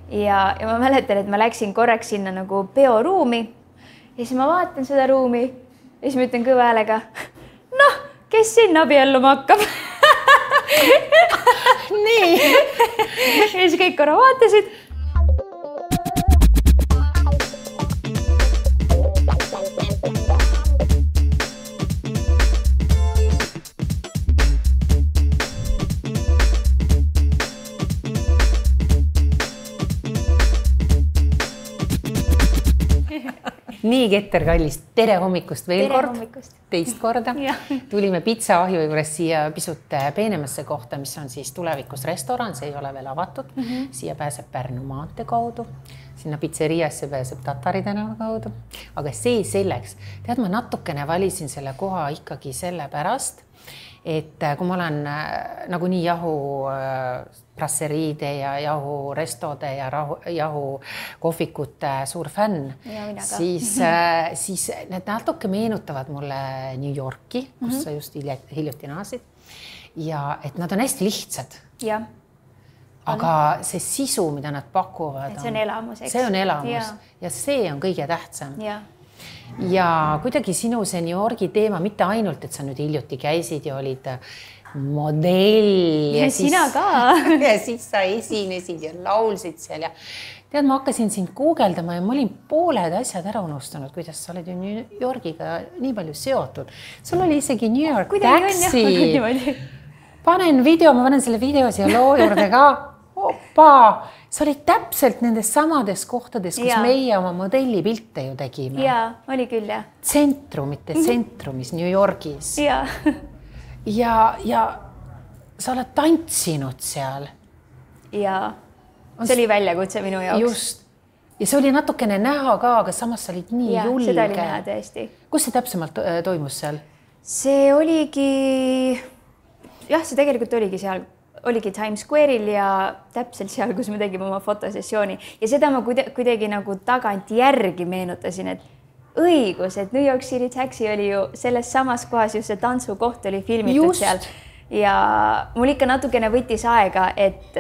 ja ma mäletan, et ma läksin korraks sinna nagu peoruumi ja siis ma vaatan seda ruumi ja siis ma ütlen kõva häälega, noh, kes sinna abielluma hakkab? Nii. Ja siis kõik korra vaatasid. Nii, Keter Kallis, tere hommikust veel Tere kord, hommikust. Teist korda. Tulime pitsaahju juures siia pisut peenemasse kohta, mis on siis tulevikus restoran, see ei ole veel avatud. Siia pääseb Pärnu maantee kaudu, sinna pizzeriasse pääseb Tatari tänava kaudu. Aga see selleks, tead, ma natukene valisin selle koha ikkagi selle pärast, et kui ma olen nagunii jahu brasseriide ja jahu restode ja jahu kohvikute suur fänn, siis need natuke meenutavad mulle New Yorki, kus sa just hiljuti naasid. Ja et nad on hästi lihtsad. Ja. Aga see sisu, mida nad pakuvad, see on elamus, eks? See on elamus ja see on kõige tähtsam. Ja kuidagi sinu see New Yorgi teema, mitte ainult, et sa nüüd hiljuti käisid ja olid modell ja sina ka. Ja siis sa esinesid ja laulsid seal ja tead, ma hakkasin sind guugeldama ja ma olin pooled asjad ära unustanud, kuidas sa oled ju New Yorgiga nii palju seotud. Sul oli isegi New York taxi. Panen video, ma panen selle video siia loo juurde ka. Opa, sa olid täpselt nendes samades kohtades, kus meie oma modellipilte ju tegime. Jaa, oli küll, jah. Tsentrummis New Yorgis. Ja sa oled tantsinud seal. Jaa, see oli väljakutse minu jaoks. Just. Ja see oli natukene näha ka, aga samas sa olid nii julge. Seda oli näha tõesti. Kus see täpsemalt toimus seal? See oligi, see tegelikult oligi seal. Oligi Times Square'il ja täpselt seal, kus me tegime oma fotosessiooni. Ja seda ma kuidagi nagu tagant järgi meenutasin, et õigus, et New York City Taxi oli ju selles samas kohas, just see tantsukoht oli filmitud seal. Ja mul ikka natukene võttis aega, et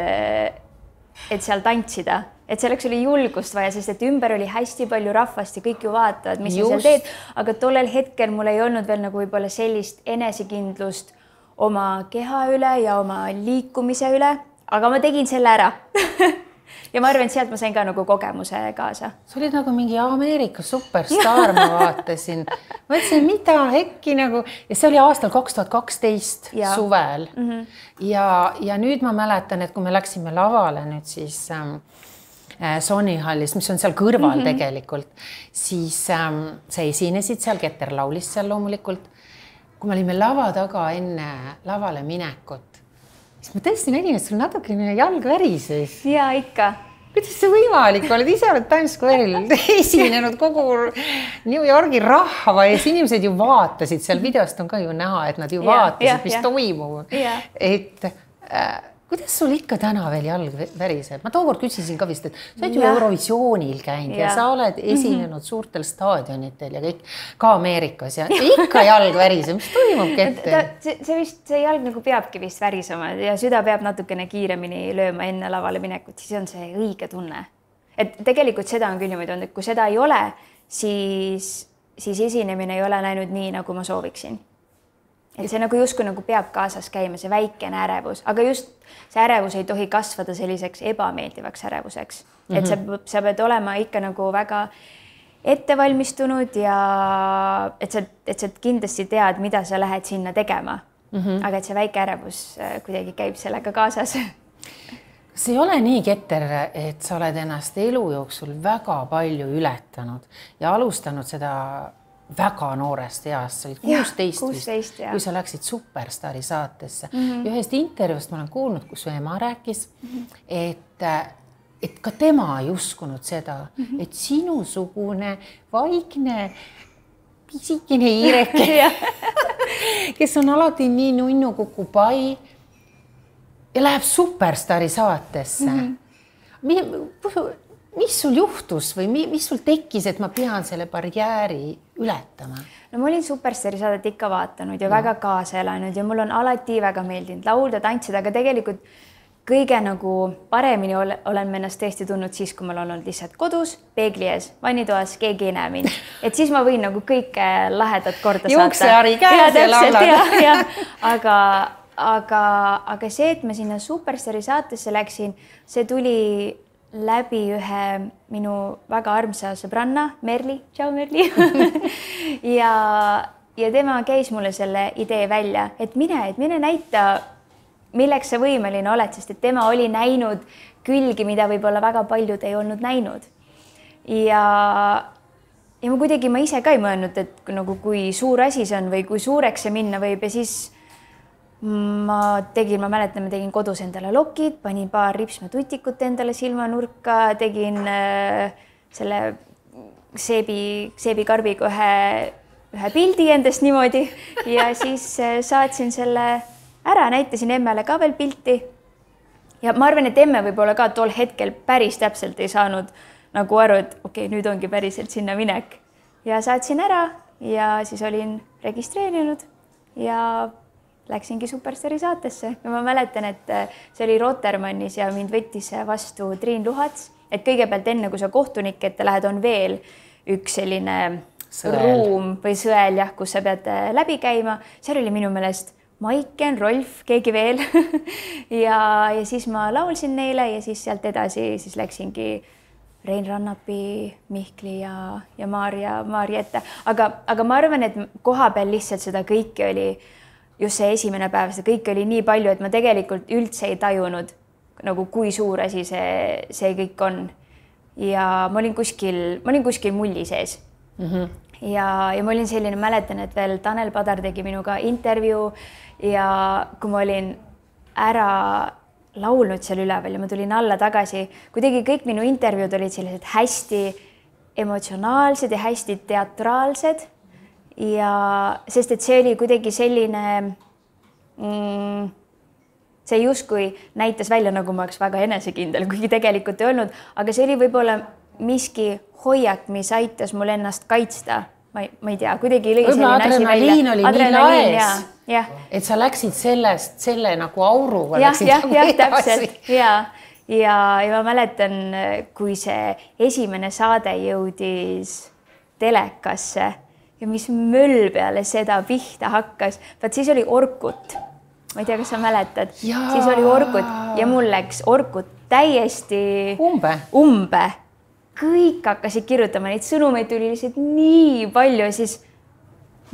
seal tantsida. Et selleks oli julgust vaja, sest et ümber oli hästi palju rahvast ja kõik ju vaatavad, mis sa seal teed. Aga tollel hetkel mul ei olnud veel nagu võib-olla sellist enesekindlust oma keha üle ja oma liikumise üle, aga ma tegin selle ära. Ja ma arvan, et sealt ma sain ka nagu kogemuse kaasa. See oli nagu mingi Ameerika superstar, ma vaatasin. Ma ütlesin, mida hekki nagu, ja see oli aastal 2012 suvel. Ja nüüd ma mäletan, et kui me läksime lavale nüüd siis Sony Hallis, mis on seal kõrval tegelikult, siis sa esinesid seal, Keter laulis seal loomulikult. Kui me olime lava taga enne lavale minekut, siis ma tõesti nägin, et sul natukene jalg värises. Jaa, ikka. Kuidas see võimalik? Oled ise oled Times Square'il esinenud kogu New Yorgi rahva ja inimesed ju vaatasid. Seal videost on ka ju näha, et nad ju vaatasid, mis toimub. Et kuidas sul ikka täna veel jalg väriseb? Ma tookord küsisin ka vist, et sa oled ju Eurovisioonil käinud ja sa oled esinenud suurtel staadionitel ja kõik ka Ameerikas ja ikka jalg väriseb. Mis toimub, Keter? See jalg nagu peabki vist värisema ja süda peab natukene kiiremini lööma enne lavale minekut, siis on see õige tunne. Et tegelikult seda on küll niimoodi olnud, et kui seda ei ole, siis esinemine ei ole läinud nii, nagu ma sooviksin. Et see nagu justkui nagu peab kaasas käima, see väikene ärevus, aga just see ärevus ei tohi kasvada selliseks ebameeldivaks ärevuseks. Et sa pead olema ikka nagu väga ettevalmistunud ja et sa kindlasti tead, mida sa lähed sinna tegema. Aga et see väike ärevus kuidagi käib sellega kaasas. See ei ole nii, Keter, et sa oled ennast elu jooksul väga palju ületanud ja alustanud seda väga noorest east, sa olid 16, kui sa läksid Superstari saatesse. Ja ühest intervjuust ma olen kuulnud, kus su ema rääkis, et ka tema ei uskunud seda, et sinusugune vaikne pisikene hiireke, kes on alati nii nunnu kukupai ja läheb Superstari saatesse. Mis sul juhtus või mis sul tekkis, et ma pean selle barjääri ületama? No ma olin Superstari saadet ikka vaatanud ja väga kaasa elanud ja mul on alati väga meeldinud laulda, tantsida, aga tegelikult kõige nagu paremini olen ma ennast tõesti tundnud siis, kui ma olen olnud lihtsalt kodus, peegli ees, vannitoas, keegi ei näe mind. Et siis ma võin nagu kõike lahedat korda saata. Juukseari käes ja laulad. Aga see, et ma sinna Superstaari saatesse läksin, see tuli läbi ühe minu väga armsa sõbranna, Merli. Tšau, Merli. ja tema käis mulle selle idee välja, et mine näita, milleks sa võimeline oled, sest et tema oli näinud külgi, mida võib-olla väga paljud ei olnud näinud. Ja ma ise ka ei mõelnud, et nagu kui suur asi see on või kui suureks see minna võib ja siis ma mäletan, ma tegin kodus endale lokid, panin paar ripsmetutikut endale silmanurka, tegin selle seebikarbiga ühe pildi endast niimoodi ja siis saatsin selle ära, näitasin emmele ka veel pilti ja ma arvan, et emme võib-olla ka tol hetkel päris täpselt ei saanud nagu aru, et okei, nüüd ongi päriselt sinna minek ja saatsin ära ja siis olin registreerinud ja läksingi Superstaari saatesse ja ma mäletan, et see oli Rotermannis ja mind võttis vastu Triin Luhats, et kõigepealt enne, kui sa kohtunike ette lähed, on veel üks selline ruum või sõel, jah, kus sa pead läbi käima. Seal oli minu meelest Maiken, Rolf, keegi veel ja siis ma laulsin neile ja siis sealt edasi siis läksingi Rein Rannapi, Mihkli ja Maarja ette. Aga ma arvan, et koha peal lihtsalt seda kõike oli just see esimene päev, seda kõike oli nii palju, et ma tegelikult üldse ei tajunud nagu kui suur asi see kõik on. Ja ma olin kuskil mulli sees. Ja ma olin selline, mäletan, et veel Tanel Padar tegi minuga intervjuu ja kui ma olin ära laulnud seal üleval ja ma tulin alla tagasi, kuidagi kõik minu intervjuud olid sellised hästi emotsionaalsed ja hästi teatraalsed ja sest, et see oli kuidagi selline see justkui näitas välja, nagu ma oleks väga enesekindel, kuigi tegelikult ei olnud, aga see oli võib-olla miski hoiak, mis aitas mul ennast kaitsta. Ma ei tea, kuidagi lõi selline asi välja. Adrenaliin oli nii laes, et sa läksid selle nagu auruga. Jah, täpselt. Ja ma mäletan, kui see esimene saade jõudis telekasse ja mis möll peale seda pihta hakkas, vaat siis oli Orkut. Ma ei tea, kas sa mäletad. Siis oli Orkut ja mul läks Orkut täiesti umbe. Kõik hakkasid kirjutama, neid sõnumeid tuli lihtsalt nii palju ja siis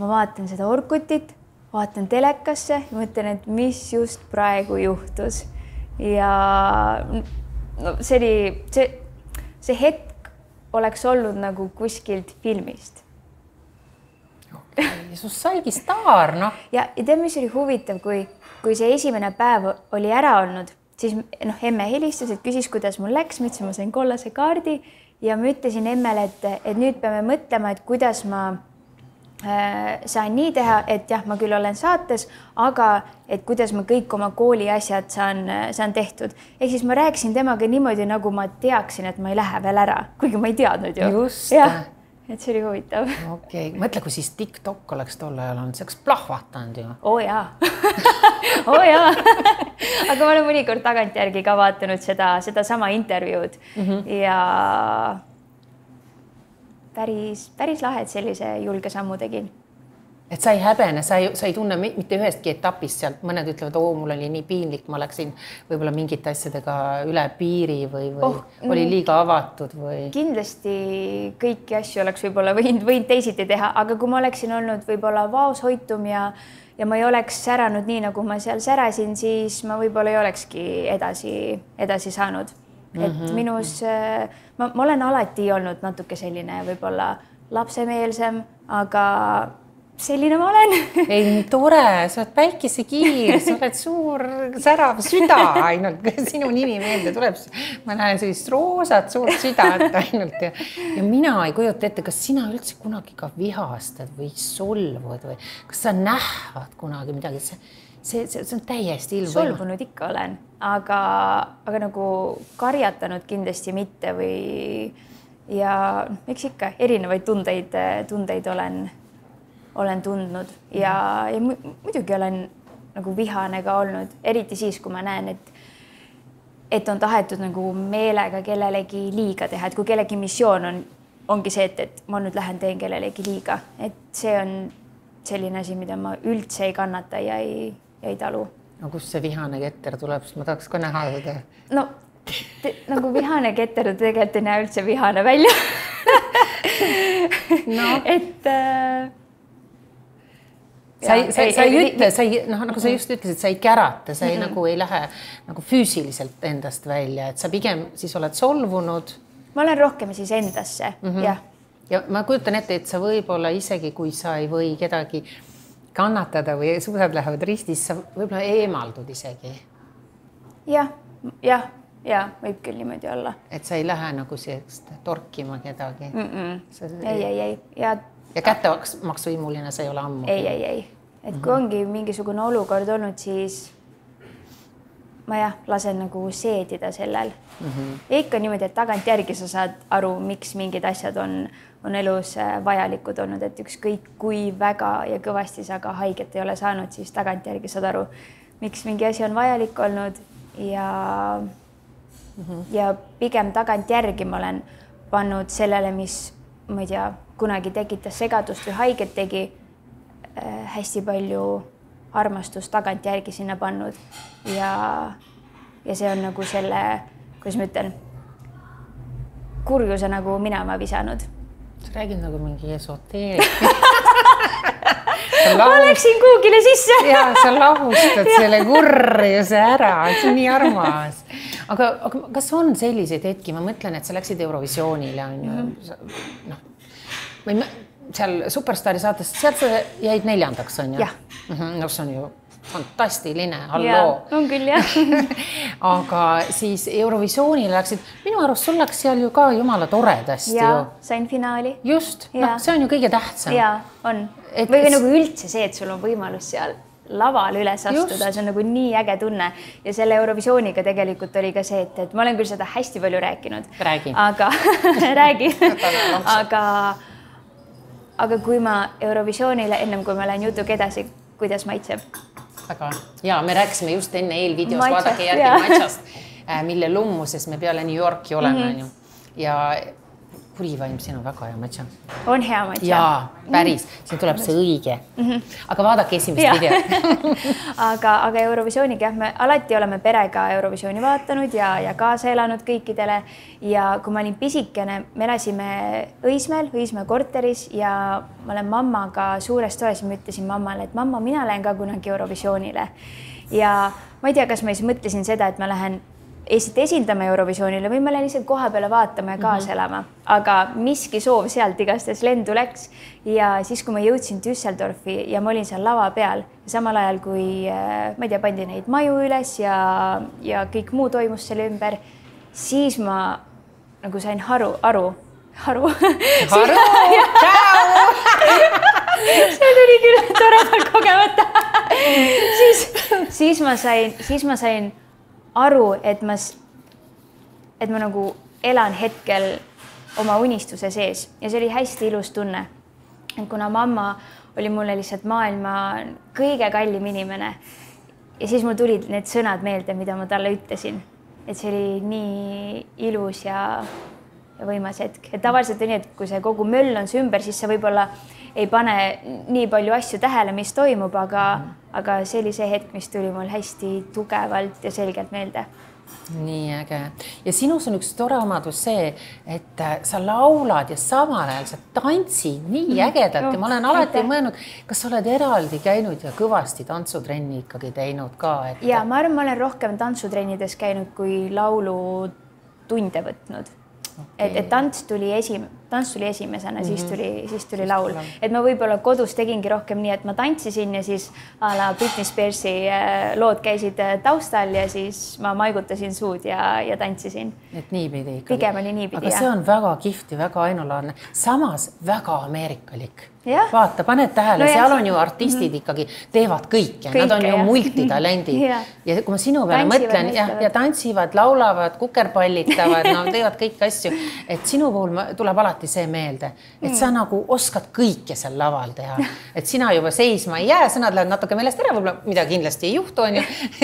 ma vaatan seda Orkutit, vaatan telekasse ja mõtlen, et mis just praegu juhtus. Ja no, see hetk oleks olnud nagu kuskilt filmist. Okay. Ja sus saigi staar, noh. Ja tead, mis oli huvitav, kui see esimene päev oli ära olnud, siis emme helistas, et küsis, kuidas mul läks, ma ütlesin, ma sain kollase kaardi ja ma ütlesin emmele, et nüüd peame mõtlema, et kuidas ma saan nii teha, et jah, ma küll olen saates, aga et kuidas ma kõik oma kooli asjad saan tehtud. Ehk siis ma rääkisin temaga niimoodi, nagu ma teaksin, et ma ei lähe veel ära, kuigi ma ei teadnud ju. Just. Ja, et see oli huvitav. Okay. Mõtle, kui siis TikTok oleks tol ajal olnud, see oleks plahvatanud ju. Oo jaa. Aga ma olen mõnikord tagantjärgi ka vaatanud seda sama intervjuud ja päris lahe, et sellise julge sammu tegin. Et sa ei häbene, sa ei tunne mitte ühestki etapist sealt, mõned ütlevad, mul oli nii piinlik, ma läksin võib-olla mingite asjadega üle piiri või oli liiga avatud või? Kindlasti kõiki asju oleks võib-olla võinud teisiti teha, aga kui ma oleksin olnud võib-olla vaoshoitum ja ma ei oleks säranud nii, nagu ma seal särasin, siis ma võib-olla ei olekski edasi saanud. Et minus, ma olen alati olnud natuke selline võib-olla lapsemeelsem, aga selline ma olen. Ei, nii tore, sa oled päikesekiir, sa oled suur särav süda ainult, sinu nimi meelde tuleb. Ma näen sellist roosat suurt südat ainult ja mina ei kujuta ette, kas sina üldse kunagi ka vihastad või solvud või kas sa nähvad kunagi midagi, see on täiesti ilmvõimu. Solvunud ikka olen, aga nagu karjatanud kindlasti mitte või ja eks ikka erinevaid tundeid olen tundnud ja muidugi olen nagu vihane ka olnud, eriti siis, kui ma näen, et on tahetud nagu meelega kellelegi liiga teha, et kui kellegi missioon ongi see, et ma nüüd lähen teen kellelegi liiga, et see on selline asi, mida ma üldse ei kannata ja ei talu. No kus see vihane ketter tuleb, siis ma tahaks ka näha seda. No nagu vihane ketter tegelikult ei näe üldse vihane välja. No. Et sa ei ütle, nagu sa just ütlesid, sa ei kärata, sa ei, nagu ei lähe nagu füüsiliselt endast välja, et sa pigem siis oled solvunud. Ma olen rohkem siis endasse, jah. Ja ma kujutan ette, et sa võib-olla isegi, kui sa ei või kedagi kannatada või suusad lähevad ristis, sa võib-olla eemaldud isegi. Ja, võib küll niimoodi olla. Et sa ei lähe nagu sellist torkima kedagi. Ei. Ja kättemaksuimuline sa ei ole ammu. Ei. Et kui ongi mingisugune olukord olnud, siis ma lasen nagu seedida sellel. Ja ikka niimoodi, et tagantjärgi sa saad aru, miks mingid asjad on elus vajalikud olnud, et ükskõik kui väga ja kõvasti sa ka haiget ei ole saanud, siis tagantjärgi saad aru, miks mingi asi on vajalik olnud ja pigem tagantjärgi ma olen pannud sellele, mis ma ei tea, kunagi tekitas segadust või haiget tegi, hästi palju armastust tagantjärgi sinna pannud ja see on nagu selle, kuidas ma ütlen, kurjuse nagu minema visanud. Sa räägid nagu mingi esoteerik. Ma läksin kuugile sisse. Ja, sa lahustad selle kurjuse ära, see on nii armas. Aga kas on selliseid hetki, ma mõtlen, et sa läksid Eurovisioonile, seal Superstaari saates, sealt sa jäid 4. on ju? No see on ju fantastiline, halloo. On küll, jah. Aga siis Eurovisioonile läksid, minu arust sul läks seal ju ka jumala toredasti. Ja, sain finaali. Just, see on ju kõige tähtsam. Ja, on. Või nagu üldse see, et sul on võimalus seal laval üles astuda, see on nagu nii äge tunne ja selle Eurovisiooniga tegelikult oli ka see, et ma olen küll seda hästi palju rääkinud. Räägi. Aga kui ma Eurovisioonile, ennem kui ma lähen jutuga edasi, kuidas maitseb? Ja me rääkisime just enne eelvideos, vaadake järgi matšast, mille lummuses me peale New Yorki oleme. Ja pulivaim, siin on väga hea matša. On hea matša. Jaa, päris. Siin tuleb see õige. Aga vaadake esimest videot. Aga Eurovisiooniga, me alati oleme perega Eurovisiooni vaatanud ja kaasa elanud kõikidele. Ja kui ma olin pisikene, me elasime Õismäe korteris ja ma olen mammaga suures toes ja ma ütlesin mammale, et mamma, mina lähen ka kunagi Eurovisioonile. Ja ma ei tea, kas ma siis mõtlesin seda, et ma lähen Eestit esindama Eurovisioonile või ma lähen lihtsalt koha peale vaatama ja kaasa elama. Aga miski soov sealt igastes lendu läks ja siis, kui ma jõudsin Düsseldorfi ja ma olin seal lava peal, samal ajal kui, ma ei tea, pandi neid maju üles ja kõik muu toimus selle ümber, siis ma nagu sain aru. See tuli küll toredalt kogemata. Siis ma sain aru, et ma nagu elan hetkel oma unistuse sees ja see oli hästi ilus tunne. Et kuna mamma oli mulle lihtsalt maailma kõige kallim inimene ja siis mul tulid need sõnad meelde, mida ma talle ütlesin. Et see oli nii ilus ja võimas hetk. Et tavaliselt on nii, et kui see kogu möll on see ümber, siis sa võib-olla ei pane nii palju asju tähele, mis toimub, aga see oli see hetk, mis tuli mul hästi tugevalt ja selgelt meelde. Nii äge. Ja sinus on üks tore omadus see, et sa laulad ja samal ajal sa tantsid nii ägedalt ja ma olen alati mõelnud, kas sa oled eraldi käinud ja kõvasti tantsutrenni ikkagi teinud ka? Ja ma arvan, ma olen rohkem tantsutrennides käinud kui laulu tunde võtnud. Et tants tuli esimesena, siis tuli laul. Et ma võib-olla kodus tegingi rohkem nii, et ma tantsisin ja siis a la Britney Spearsi lood käisid taustal ja siis ma maigutasin suud ja tantsisin. Et niipidi ikkagi. Pigem oli niipidi, aga see on väga kihvt ja väga ainulaadne. Samas väga ameerikalik. Ja. Vaata, paned tähele, seal on ju artistid ikkagi teevad kõike. Nad on ju multitalendid. Ja kui ma sinu peale mõtlen ja tantsivad, laulavad, kukerpallitavad, teevad kõik asju. Et sinu puhul tuleb alati alati see meelde, et sa nagu oskad kõike seal laval teha, et sina juba seisma ei jää, sõnad lähevad natuke meelest ära, võib-olla mida kindlasti ei juhtu, on ju,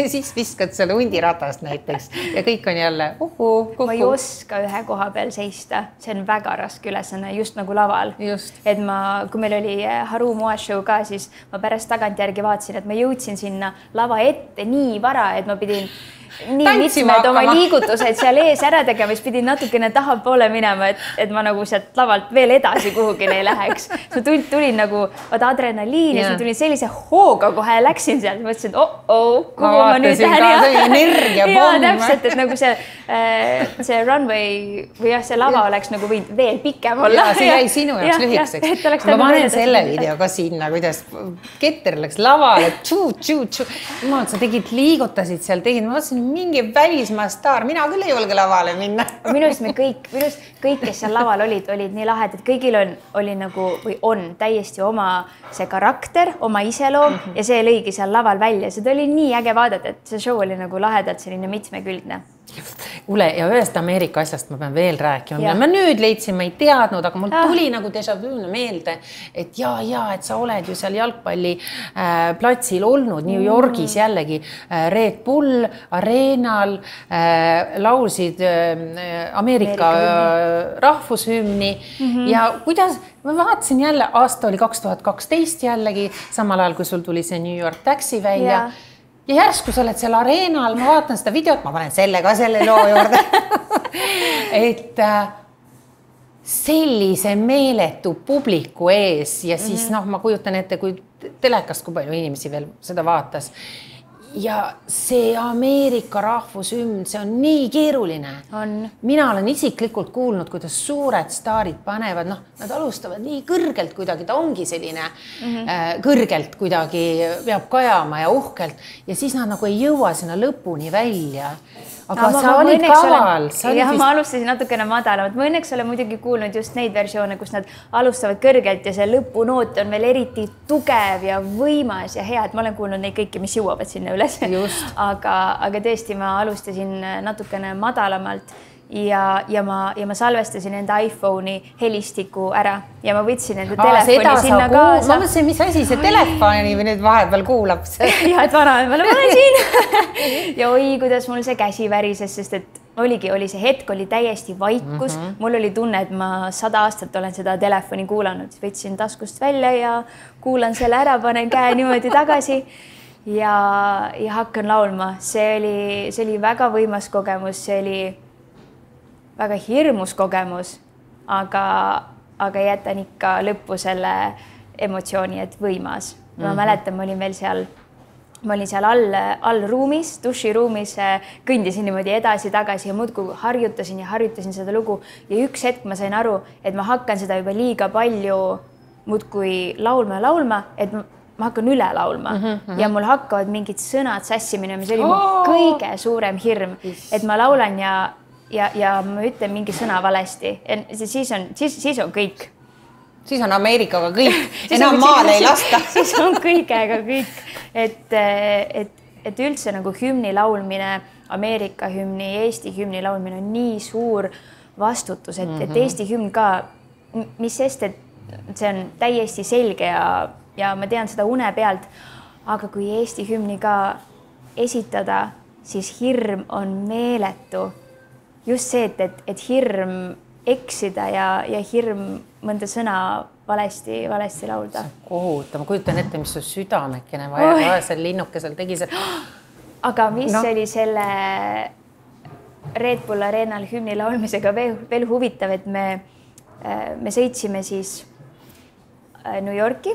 siis viskad selle hundiratast näiteks ja kõik on jälle ma ei oska ühe koha peal seista, see on väga raske ülesanne, just nagu laval. Et kui meil oli Haru Moa show ka, siis ma pärast tagantjärgi vaatasin, et ma jõudsin sinna lava ette nii vara, et ma pidin nii mitmed oma liigutused seal ees ära tegema, siis pidin natukene tahapoole minema, et ma nagu sealt lavalt veel edasi kuhugi ei läheks. Ma tulin nagu adrenaliini, siis ma tulin sellise hooga kohe läksin sealt, mõtlesin, et kuhu ma nüüd lähen. Energiapomm. Täpselt, et nagu see runway või see lava oleks nagu võinud veel pikem olla. See jäi sinu jaoks lühikeseks. Ma panen selle video ka sinna, kuidas Keter läks lavale, sa tegid, liigutasid seal, tegid, ma vaatasin, mingi välismaa staar, mina küll ei julge lavale minna. Minu arust kõik, kes seal laval olid nii lahedad, kõigil oli nagu või on täiesti oma see karakter, oma iseloom ja see lõigi seal laval välja. Seda oli nii äge vaadata, et see show oli nagu lahedalt selline mitmekülgne. Ule, ja ühest Ameerika asjast ma pean veel rääkima. Ma nüüd leidsin, ma ei teadnud, aga mul tuli nagu déjà vu meelde, et et sa oled ju seal jalgpalli platsil olnud New Yorgis jällegi Red Bull areenal, laulsid Ameerika rahvushümni ja kuidas, ma vaatasin jälle, aasta oli 2012 jällegi, samal ajal kui sul tuli see New York Taxi välja. Ja järsku sa oled seal areenal, ma vaatan seda videot, ma panen selle ka selle loo juurde. Et sellise meeletu publiku ees ja siis ma kujutan ette, kui telekast, kui palju inimesi veel seda vaatas. Ja see Ameerika rahvushümn, see on nii keeruline. Mina olen isiklikult kuulnud, kuidas suured staarid panevad, nad alustavad nii kõrgelt kuidagi, ta ongi selline kõrgelt kuidagi peab kajama ja uhkelt ja siis nad nagu ei jõua sinna lõpuni välja. Aga sa olid kaval. Ma alustasin natukene madalamat. Ma õnneks olen muidugi kuulnud just neid versioone, kus nad alustavad kõrgelt ja see lõpunoot on veel eriti tugev ja võimas ja hea, et ma olen kuulnud neid kõiki, mis jõuavad sinna üles. Aga tõesti, ma alustasin natukene madalamalt ja ma salvestasin enda iPhone'i helistiku ära ja ma võtsin enda telefoni sinna kaasa. Ma mõtlesin, mis asi see telefoni või nüüd vahepeal kuulab see. Ja, et vanaemale ma olen siin. Ja kuidas mul see käsi värises, sest et oli see hetk, oli täiesti vaikus. Mul oli tunne, et ma 100 aastat olen seda telefoni kuulanud. Võtsin taskust välja ja kuulan selle ära, panen käe niimoodi tagasi ja hakkan laulma. See oli väga võimas kogemus, see oli väga hirmus kogemus, aga jätan ikka lõppu selle emotsiooni, et võimas. Ma mäletan, ma olin seal all ruumis, duširuumis, kõndisin niimoodi edasi-tagasi ja muudkui harjutasin seda lugu ja üks hetk ma sain aru, et ma hakkan seda juba liiga palju muudkui laulma, et ma hakkan üle laulma ja mul hakkavad mingid sõnad sassimine, mis oli mu kõige suurem hirm, et ma laulan ja ma ütlen mingi sõna valesti. Siis on kõik. Siis on Ameerikaga kõik. Enam maale ei lasta. Siis on kõigega kõik. Et üldse nagu hümni laulmine, Ameerika hümni, Eesti hümni laulmine on nii suur vastutus, et Eesti hümn ka, mis sest, et see on täiesti selge ja ma tean seda une pealt, aga kui Eesti hümni ka esitada, siis hirm on meeletu. Just see, et hirm eksida ja hirm mõnda sõna valesti laulda. Kohutav, ma kujutan ette, mis su südamekene vaesel linnukesel tegi see. Aga mis oli selle Red Bull areenal hümni laulmisega veel huvitav, et me sõitsime siis New Yorki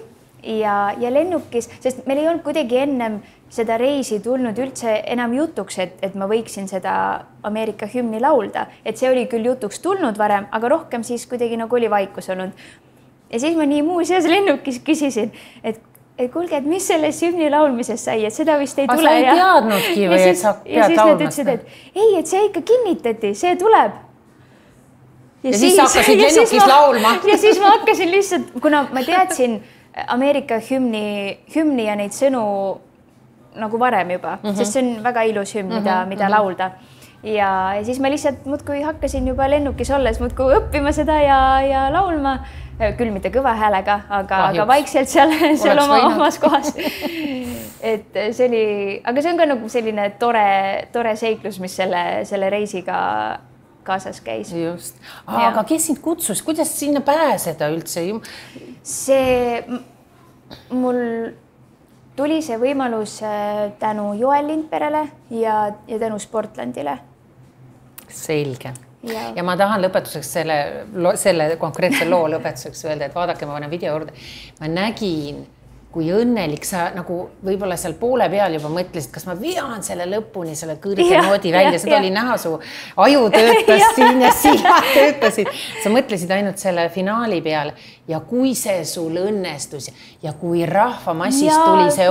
ja lennukis, sest meil ei olnud kuidagi ennem seda reisi tulnud üldse enam jutuks, et ma võiksin seda Ameerika hümni laulda. Et see oli küll jutuks tulnud varem, aga rohkem siis kuidagi nagu oli vaikus olnud. Ja siis ma nii muuseas lennukis küsisin, et kuulge, et mis selles hümni laulmises sai, et seda vist ei tule. Sa ei teadnudki või et sa pead laulmast? Et see ikka kinnitati, see tuleb. Ja siis hakkasid lennukis laulma. Ja siis ma hakkasin lihtsalt, kuna ma teadsin Ameerika hümni ja neid sõnu nagu varem juba, sest see on väga ilus hümn, mida laulda. ja siis ma lihtsalt muudkui hakkasin juba lennukis olles muudkui õppima seda ja laulma, küll mitte kõva häälega, aga vaikselt seal omas kohas. Et see oli, aga see on ka nagu selline tore seiklus, mis selle reisiga kaasas käis. Just. Aga kes sind kutsus, kuidas sinna pääseda üldse? Mul tuli see võimalus tänu Joel Lindperele ja tänu Sportlandile. Selge. Ja ma tahan lõpetuseks selle konkreetse loo lõpetuseks öelda, et vaadake, ma panen video juurde. Ma nägin, kui õnnelik sa nagu võib-olla seal poole peal juba mõtlesid, kas ma vean selle lõpuni, selle kõrge noodi välja, seda oli näha, su aju töötas siin ja silmad töötasid. Sa mõtlesid ainult selle finaali peale ja kui see sul õnnestus ja kui rahvamassist tuli see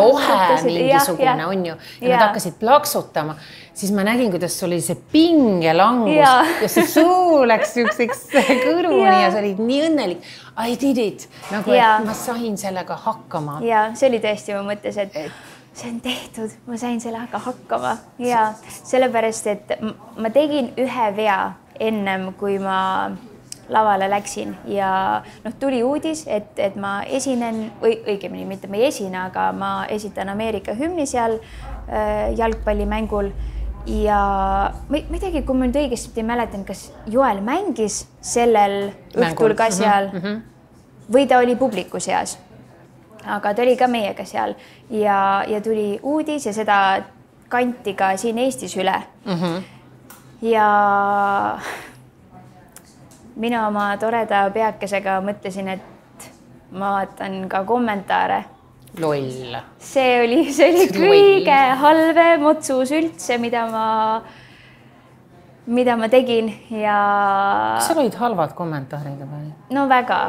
mingisugune on ju ja nad hakkasid plaksutama, siis ma nägin, kuidas sul oli see pingelangus ja see suu läks ükseks kõruni ja sa olid nii õnnelik. I did it, nagu et ma sain sellega hakkama. Ja see oli tõesti, ma mõttes, et see on tehtud, ma sain sellega hakkama ja sellepärast, et ma tegin ühe vea ennem, kui ma lavale läksin ja tuli uudis, et ma esinen, või õigemini mitte ma ei esine, aga ma esitan Ameerika hümni seal jalgpallimängul ja ma ei teagi, kui ma nüüd õigesti mäletan, kas Joel mängis sellel õhtul ka seal või ta oli publiku seas, aga ta oli ka meiega seal ja tuli uudis ja seda kanti ka siin Eestis üle. Ja mina oma toreda peakesega mõtlesin, et ma vaatan ka kommentaare. Loll. See oli kõige halvem otsus üldse, mida ma tegin ja... Kas seal olid halvad kommentaarid või? No väga.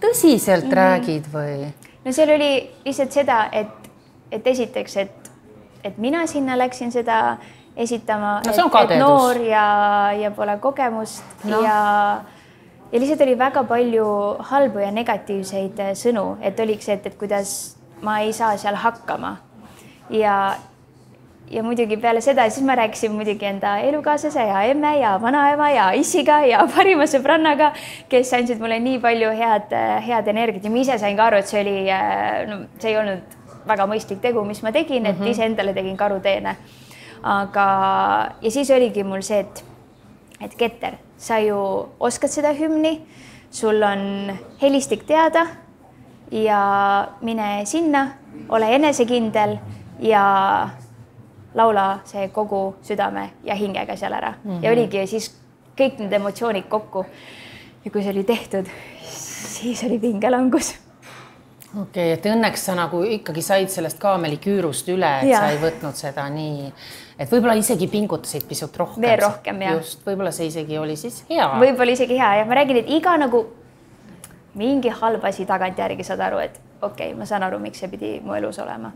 Tõsiselt räägid või? No seal oli lihtsalt seda, et esiteks, et mina sinna läksin seda esitama, et noor ja pole kogemust ja lihtsalt oli väga palju halbu ja negatiivseid sõnu, et oliks, et kuidas ma ei saa seal hakkama ja muidugi peale seda, siis ma rääkisin muidugi enda elukaaslase ja emme ja vanaema ja issiga ja parima sõbrannaga, kes andsid mulle nii palju head energiat ja ma ise sain ka aru, et see ei olnud väga mõistlik tegu, mis ma tegin, et ise endale tegin karuteene. Ja siis oligi mul see, et Keter, sa ju oskad seda hümni, sul on helistik teada ja mine sinna, ole enesekindel ja laula see kogu südame ja hingega seal ära. Ja oligi siis kõik need emotsioonid kokku. Ja kui see oli tehtud, siis oli pingelangus. Okei, et õnneks sa nagu ikkagi said sellest kaameli küürust üle, et sa ei võtnud seda nii, et võib-olla isegi pingutasid pisut rohkem. Veel rohkem, jah. Just, võib-olla see isegi oli siis hea. Võib-olla isegi hea, ja ma räägin, et iga nagu mingi halb asi tagant järgi saad aru, et okei, ma saan aru, miks see pidi mu elus olema.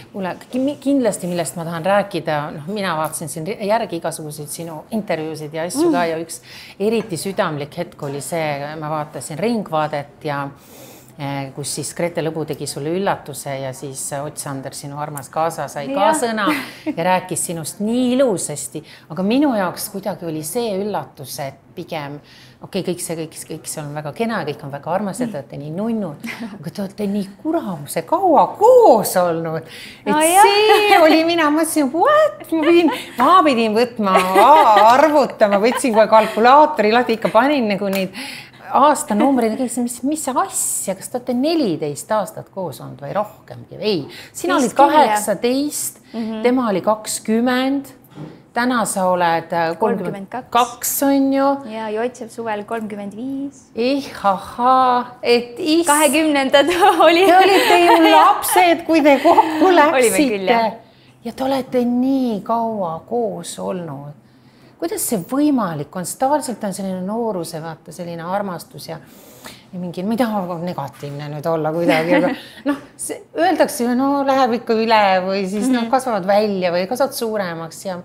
Kuule, kindlasti, millest ma tahan rääkida, mina vaatasin siin järgi igasuguseid sinu intervjuusid ja asju ka ja üks eriti südamlik hetk oli see, ma vaatasin Ringvaadet ja kus siis Grete Lõbu tegi sulle üllatuse ja siis Ott Sander, sinu armas kaasa, sai ka sõna ja rääkis sinust nii ilusasti, aga minu jaoks kuidagi oli see üllatus, et pigem kõik see on väga kena, kõik on väga armased, te olete nii nunnud, aga te olete nii kuramuse kaua koos olnud, et see oli ma mõtlesin, ma pidin võtma, arvutama, võtsin kohe kalkulaatori lahti, ikka panin nagu neid aastanumbrid, mis see asja, kas te olete 14 aastat koos olnud või rohkemgi? Ei, sina olid 18, tema oli 20, täna sa oled 32 on ju. Ja Joitseb suvel 35. Et 20. oli. Te olite ju lapsed, kui te kokku läksite. Ja te olete nii kaua koos olnud. Kuidas see võimalik on? Tavaliselt on selline nooruse, vaata, selline armastus ja mingi, ma ei taha negatiivne nüüd olla kuidagi, aga öeldakse ju, läheb ikka üle või siis kasvavad välja või kasvavad suuremaks ja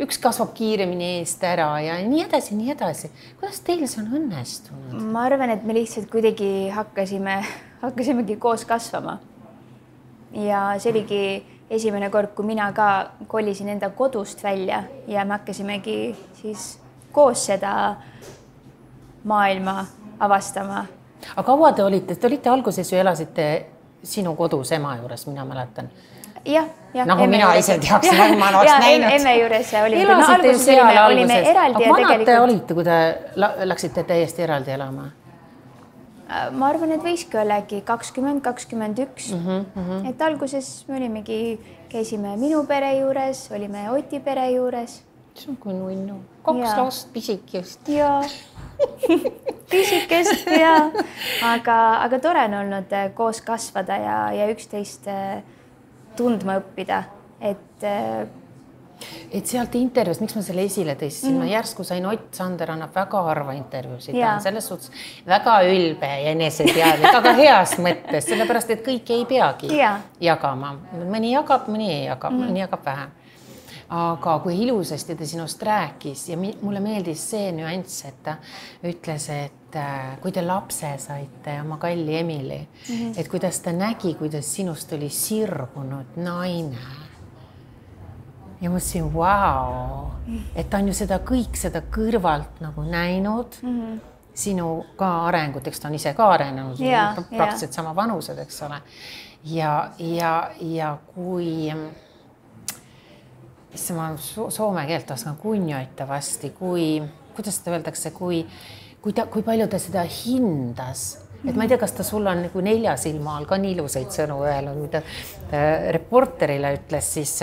üks kasvab kiiremini eest ära ja nii edasi. Kuidas teil see on õnnestunud? Ma arvan, et me lihtsalt kuidagi hakkasimegi koos kasvama. Ja see oligi esimene kord, kui mina ka kolisin enda kodust välja ja me hakkasimegi siis koos seda maailma avastama. Aga kaua te olite? Te olite alguses ju elasite sinu kodus ema juures, mina mäletan. Jah. Nagu mina ise teaks, nagu ma oleks näinud. Emme juures olime. Elasite ju seal alguses. Olime eraldi aga vanad te olite, kui te läksite täiesti eraldi elama? Ma arvan, et võiski olla äkki 20-21. Et alguses me olimegi, käisime minu pere juures, olime Oti pere juures. See on kui nunnu. 2 last pisikest. Jaa. Pisikest ja aga tore on olnud koos kasvada ja üksteist tundma õppida, et sealt intervjuust, miks ma selle esile tõstsin, ma järsku sain Ott Sander annab väga harva intervjuusid, ta on selles suhtes väga ülbe ja eneseteadlik, aga heas mõttes, sellepärast, et kõik ei peagi jagama. Mõni jagab, mõni ei jagab, mõni jagab vähem. Aga kui ilusasti ta sinust rääkis ja mulle meeldis see nüanss, et ta ütles, et kui te lapse saite oma kalli Emily, et kuidas ta nägi, kuidas sinust oli sirgunud naine. Ja mõtlesin, vau, et ta on ju seda kõik seda kõrvalt nagu näinud, sinu ka arengut, eks ta on ise ka arenenud, praktiliselt sama vanused, eks ole. Ja kui ma soome keelt oskan kunnioitavasti, kuidas seda öeldakse, kui palju ta seda hindas. Et ma ei tea, kas ta sul on nagu 4 silma all ka nii ilusaid sõnu öelnud, mida reporterile ütles siis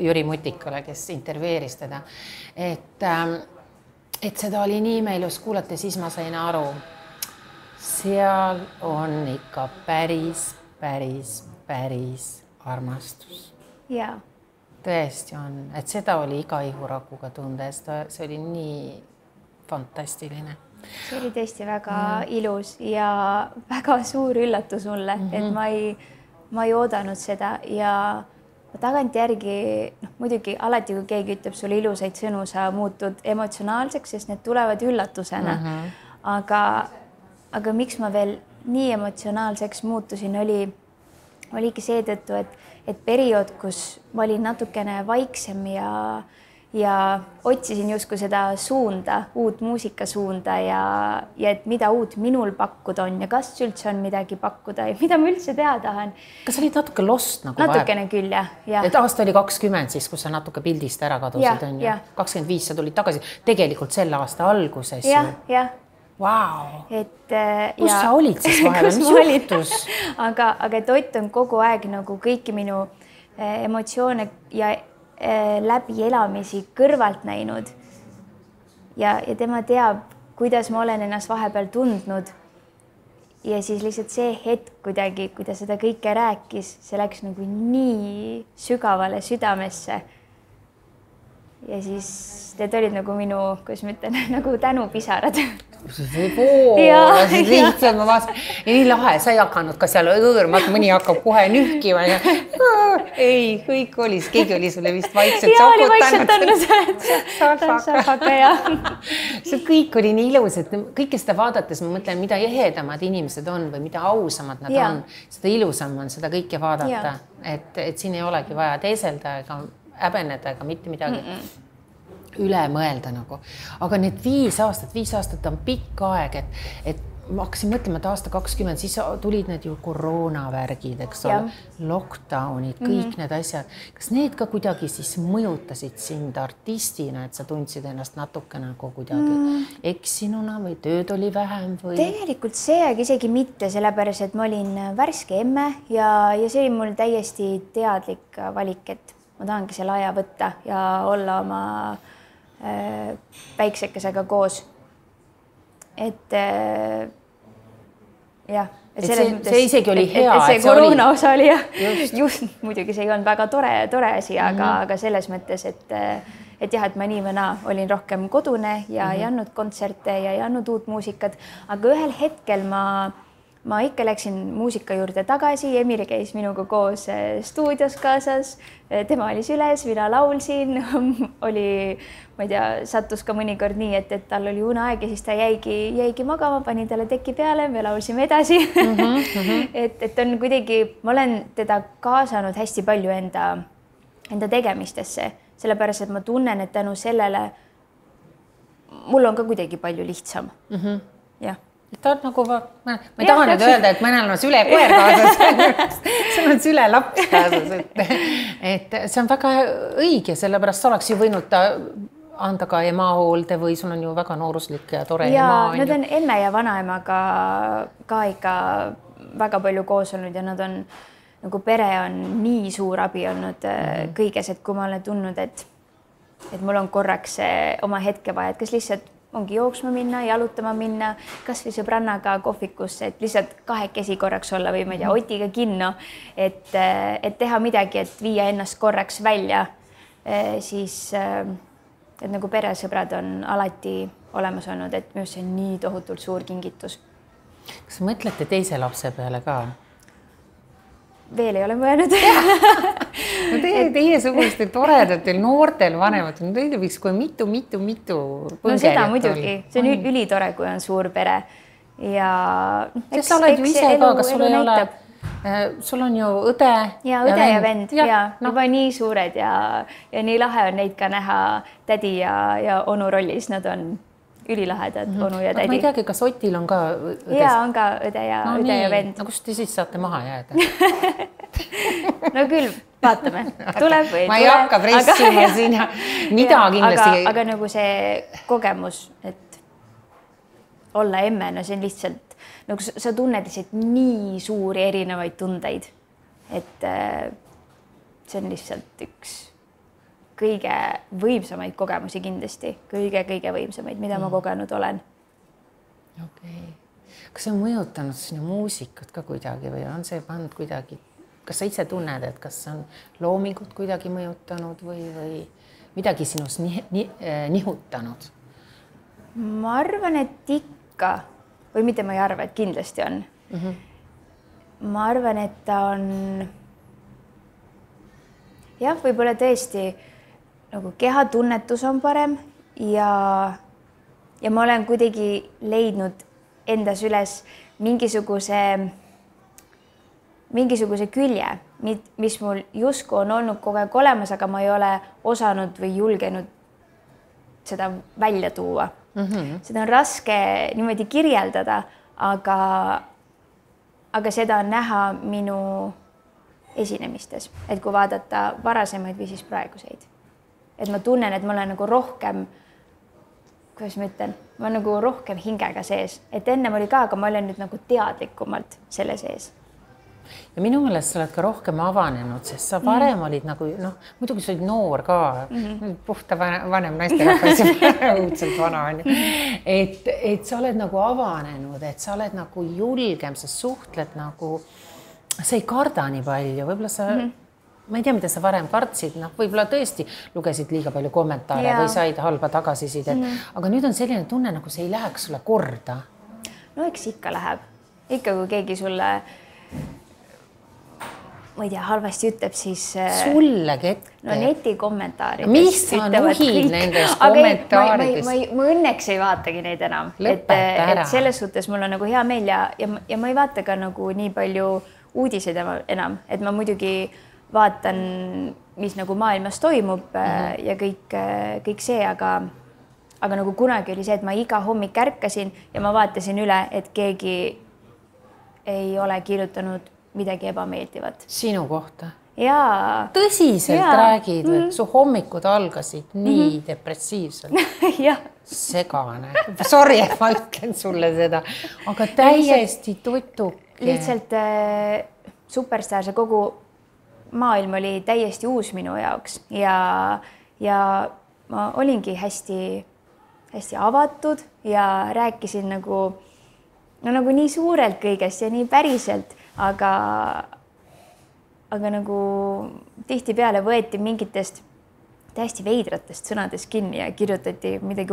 Jüri Mutikale, kes intervjueeris teda. Et seda oli nii meelus kuulata, siis ma sain aru, seal on ikka päris armastus. Jaa. Tõesti on, et seda oli iga ihurakuga tunda, see oli nii fantastiline. See oli tõesti väga ilus ja väga suur üllatus mulle, et ma ei oodanud seda ja tagantjärgi, muidugi alati, kui keegi ütleb sulle ilusaid sõnu, sa muutud emotsionaalseks, sest need tulevad üllatusena. Aga miks ma veel nii emotsionaalseks muutusin, oligi seetõttu, et periood, kus ma olin natukene vaiksem ja otsisin justkui seda suunda, uut muusikasuunda ja et mida uut minul pakkuda on ja kas üldse on midagi pakkuda ja mida ma üldse teha tahan. Kas olid natuke lost nagu natukene küll, jah. Et aasta oli 20 siis, kus sa natuke pildist ära kadusid, on ju? 25 sa tulid tagasi, tegelikult selle aasta alguses ju. Jah. Wow. Kus sa olid siis vahepeal, mis juhtus? Aga et Ott on kogu aeg nagu kõiki minu emotsioone ja läbi elamisi kõrvalt näinud ja tema teab, kuidas ma olen ennast vahepeal tundnud ja siis lihtsalt see hetk kuidagi, kui ta seda kõike rääkis, see läks nagu nii sügavale südamesse ja siis need olid nagu minu, kuidas ma ütlen, nagu tänupisarad. Lihtsalt ma vaatasin, nii lahe, sa ei hakanud ka seal õõrmat, mõni hakkab kohe nühkima. Ei, kõik oli, keegi oli sulle vist vaikselt sokutanud. Oli vaikselt andnud sapaka ja. See kõik oli nii ilus, et kõike seda vaadates ma mõtlen, mida jehedamad inimesed on või mida ausamad nad on, seda ilusam on seda kõike vaadata, et siin ei olegi vaja teeselda ega häbeneda ega mitte midagi üle mõelda nagu. Aga need 5 aastat on pikk aeg, et ma hakkasin mõtlema, et aasta 20, siis tulid need ju koroonavärgid, eks ole, lockdownid, kõik need asjad. Kas need ka kuidagi siis mõjutasid sind artistina, et sa tundsid ennast natuke nagu kuidagi eksinuna või tööd oli vähem või? Tegelikult see aeg isegi mitte, sellepärast, et ma olin värske emme ja see oli mul täiesti teadlik valik, et ma tahangi selle aja võtta ja olla oma päiksekesega koos. Et jah. See isegi oli hea. Et see koroona osa oli just, muidugi see ei olnud väga tore asi, aga selles mõttes, et jah, et ma nii või naa olin rohkem kodune ja ei andnud kontserte ja ei andnud uut muusikat, aga ühel hetkel ma ma ikka läksin muusika juurde tagasi, Emily käis minuga koos stuudios kaasas, tema oli süles, mina laulsin, oli, ma ei tea, sattus ka mõnikord nii, et tal oli uneaeg ja siis ta jäigi magama, panin talle teki peale, me laulsime edasi. Et on kuidagi, ma olen teda kaasanud hästi palju enda tegemistesse, sellepärast, et ma tunnen, et tänu sellele mul on ka kuidagi palju lihtsam. Jah. Ta on nagu, ma ei taha nüüd öelda, et mõnel on sülekoer kaasas, sul on sülelaps kaasas, et see on väga õige, sellepärast sa oleks ju võinud ta anda ka ema hoolde või sul on ju väga nooruslik ja tore ema. Nad on emme ja vanaemaga ka ikka väga palju koos olnud ja nad on, nagu pere on nii suur abi olnud kõiges, et kui ma olen tundnud, et mul on korraks oma hetke vaja, et kas lihtsalt ongi jooksma minna, jalutama minna, kas või sõbrannaga kohvikusse, et lihtsalt kahekesi korraks olla või ma ei tea, Otiga kinno, et teha midagi, et viia ennast korraks välja, siis et nagu peresõbrad on alati olemas olnud, et minu see on nii tohutult suur kingitus. Kas mõtlete teise lapse peale ka? Veel ei ole mõelnud. No teie sugustel toredatel noortel vanematel, teile võiks kohe mitu. No seda muidugi, see on ülitore, kui on suur pere ja sa oled ju ise ka, kas sul ei ole, sul on ju õde ja vend ja juba nii suured ja nii lahe on neid ka näha tädi ja onu rollis, nad on ülilahedad, onu ja tädi. Ma ei teagi, kas Otil on ka õdes? Ja, on ka õde ja vend. No kust te siis saate maha jääda? No küll, vaatame. Tuleb või ma ei hakka pressima siin ja mida kindlasti. Aga nagu see kogemus, et olla emme, no see on lihtsalt, nagu sa tunned lihtsalt nii suuri erinevaid tundeid, et see on lihtsalt üks kõige võimsamaid kogemusi kindlasti, kõige võimsamaid, mida ma kogenud olen. Okei. Kas see on mõjutanud sinu muusikut ka kuidagi või on see pannud kuidagi, kas sa ise tunned, et kas on loomingut kuidagi mõjutanud või midagi sinus nihutanud? Ma arvan, et ikka, või mitte ma ei arva, et kindlasti on. Ma arvan, et ta on jah, võib-olla tõesti nagu kehatunnetus on parem ja ma olen kuidagi leidnud endas üles mingisuguse külje, mis mul justkui on olnud kogu aeg olemas, aga ma ei ole osanud või julgenud seda välja tuua. Seda on raske niimoodi kirjeldada, aga seda on näha minu esinemistes, et kui vaadata varasemaid või siis praeguseid. Et ma tunnen, et ma olen nagu rohkem, kuidas ma ütlen, ma olen nagu rohkem hingega sees, et ennem oli ka, aga ma olen nüüd nagu teadlikumalt selle sees. Ja minu meelest sa oled ka rohkem avanenud, sest sa varem olid nagu, muidugi sa olid noor ka, puhta vanem naisterahvas ja õudselt vana on ju. Et sa oled nagu avanenud, et sa oled nagu julgem, sa suhtled nagu, sa ei karda nii palju, võib-olla sa ma ei tea, mida sa varem kartsid, võib-olla tõesti lugesid liiga palju kommentaare või said halba tagasisidet, aga nüüd on selline tunne, nagu see ei läheks sulle korda. No eks ikka läheb. Ikka kui keegi sulle, ma ei tea, halvasti ütleb, siis sulle kette. No netikommentaarid. Mis sa nuhid nendest kommentaaridest? Ma õnneks ei vaatagi neid enam. Lõpeta ära. Et selles suhtes mul on nagu hea meel ja ma ei vaata ka nagu nii palju uudiseid enam, et ma muidugi vaatan, mis nagu maailmas toimub ja kõik see, aga nagu kunagi oli see, et ma iga hommik ärkasin ja ma vaatasin üle, et keegi ei ole kirjutanud midagi ebameeldivat. Sinu kohta? Jaa. Tõsiselt räägid või? Su hommikud algasid nii depressiivselt. Jah. Segane. Sorry, et ma ütlen sulle seda, aga täiesti tutuke. Lihtsalt Superstar, see kogu maailm oli täiesti uus minu jaoks ja ma olingi hästi avatud ja rääkisin nagu nii suurelt kõigest ja nii päriselt, aga nagu tihtipeale võeti mingitest täiesti veidratest sõnadest kinni ja kirjutati midagi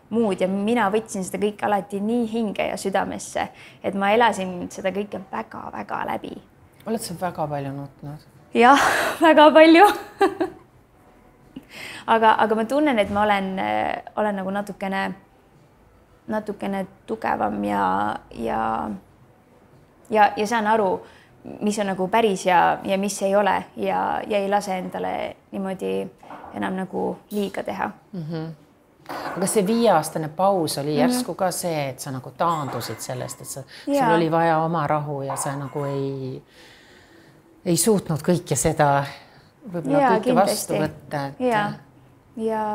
muud ja mina võtsin seda kõike alati nii hinge ja südamesse, et ma elasin seda kõike väga-väga läbi. Oled sa väga palju nutnud? Jah, väga palju. aga ma tunnen, et ma olen nagu natukene tugevam ja saan aru, mis on nagu päris ja mis ei ole ja ei lase endale niimoodi enam nagu liiga teha. Aga see 5-aastane paus oli järsku ka see, et sa nagu taandusid sellest, et sul oli vaja oma rahu ja sa nagu ei suutnud kõike seda võib-olla kõike vastu võtta. Ja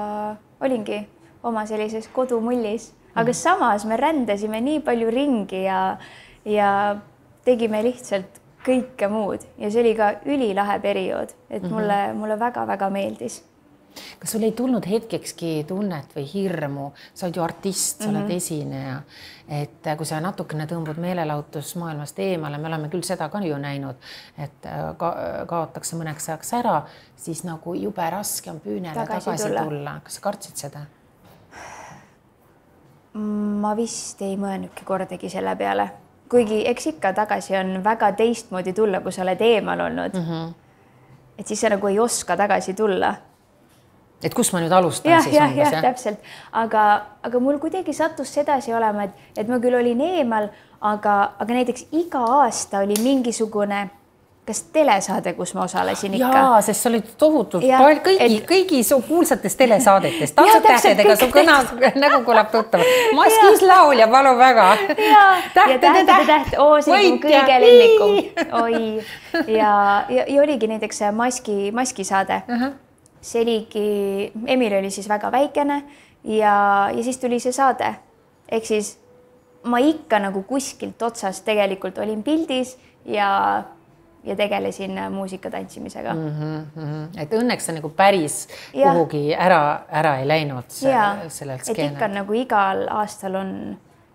olingi oma sellises kodumullis, aga samas me rändasime nii palju ringi ja tegime lihtsalt kõike muud ja see oli ka ülilahe periood, et mulle väga-väga meeldis. Kas sul ei tulnud hetkekski tunnet või hirmu? Sa oled ju artist, sa oled esineja, et kui sa natukene tõmbud meelelahutusmaailmast eemale, me oleme küll seda ka ju näinud, et kaotakse mõneks ajaks ära, siis nagu jube raske on püünele tagasi tulla. Kas sa kartsid seda? Ma vist ei mõelnudki kordagi selle peale. Kuigi eks ikka tagasi on väga teistmoodi tulla, kui sa oled eemal olnud. Et siis sa nagu ei oska tagasi tulla. Et kus ma nüüd alustan siis umbes? Jah, täpselt. Aga mul kuidagi sattus sedasi olema, et ma küll olin eemal, aga näiteks iga aasta oli mingisugune kas telesaade, kus ma osalesin ikka. Jaa, sest sa olid tohutult kõigi su kuulsatest telesaadetest. Tantsutähtedega su kõna nägu kuulab tuttav. Maskis laulja, palun väga. Ja tähtede täht. See on kõige lemmikum. Oi. Ja oligi näiteks maskisaade. See oligi, Emil oli siis väga väikene ja siis tuli see saade. Ehk siis ma ikka nagu kuskilt otsast tegelikult olin pildis ja tegelesin muusika tantsimisega. Et õnneks sa nagu päris kuhugi ära ei läinud sellelt skeenelt. Et ikka nagu igal aastal on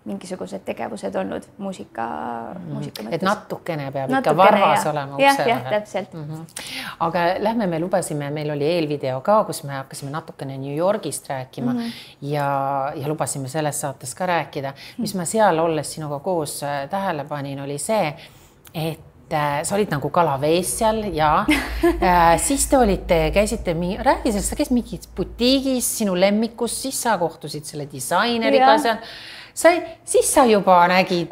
mingisugused tegevused olnud muusika mõttes. Et natukene peab ikka varvas olema ukse. Jah, täpselt. Aga lähme me lubasime, meil oli eelvideo ka, kus me hakkasime natukene New Yorgist rääkima ja lubasime selles saates ka rääkida. Mis ma seal olles sinuga koos tähele panin, oli see, et sa olid nagu kalavees seal ja siis te käisite, räägi sellest, sa käis mingis butiigis, sinu lemmikus, siis sa kohtusid selle disaineriga seal. Siis sa juba nägid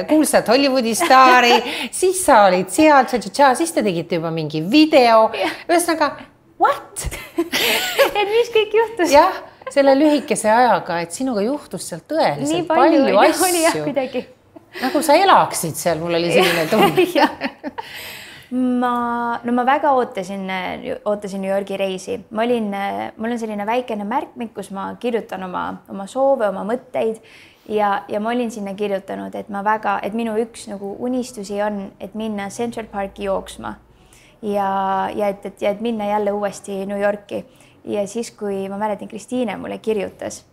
kuulsat Hollywoodi staari, siis sa olid seal, siis te tegite juba mingi video. Ühesõnaga, what? Et mis kõik juhtus? Jah, selle lühikese ajaga, et sinuga juhtus seal tõeliselt palju asju. Nagu sa elaksid seal, mul oli selline tunne. Ma väga ootasin New Yorgi reisi. Mul on selline väikene märkmik, kus ma kirjutan oma soove, oma mõtteid ja ma olin sinna kirjutanud, et minu üks nagu unistusi on, et minna Central Parki jooksma ja et minna jälle uuesti New Yorki. Ja siis, kui ma mäletan, Kristiine mulle kirjutas,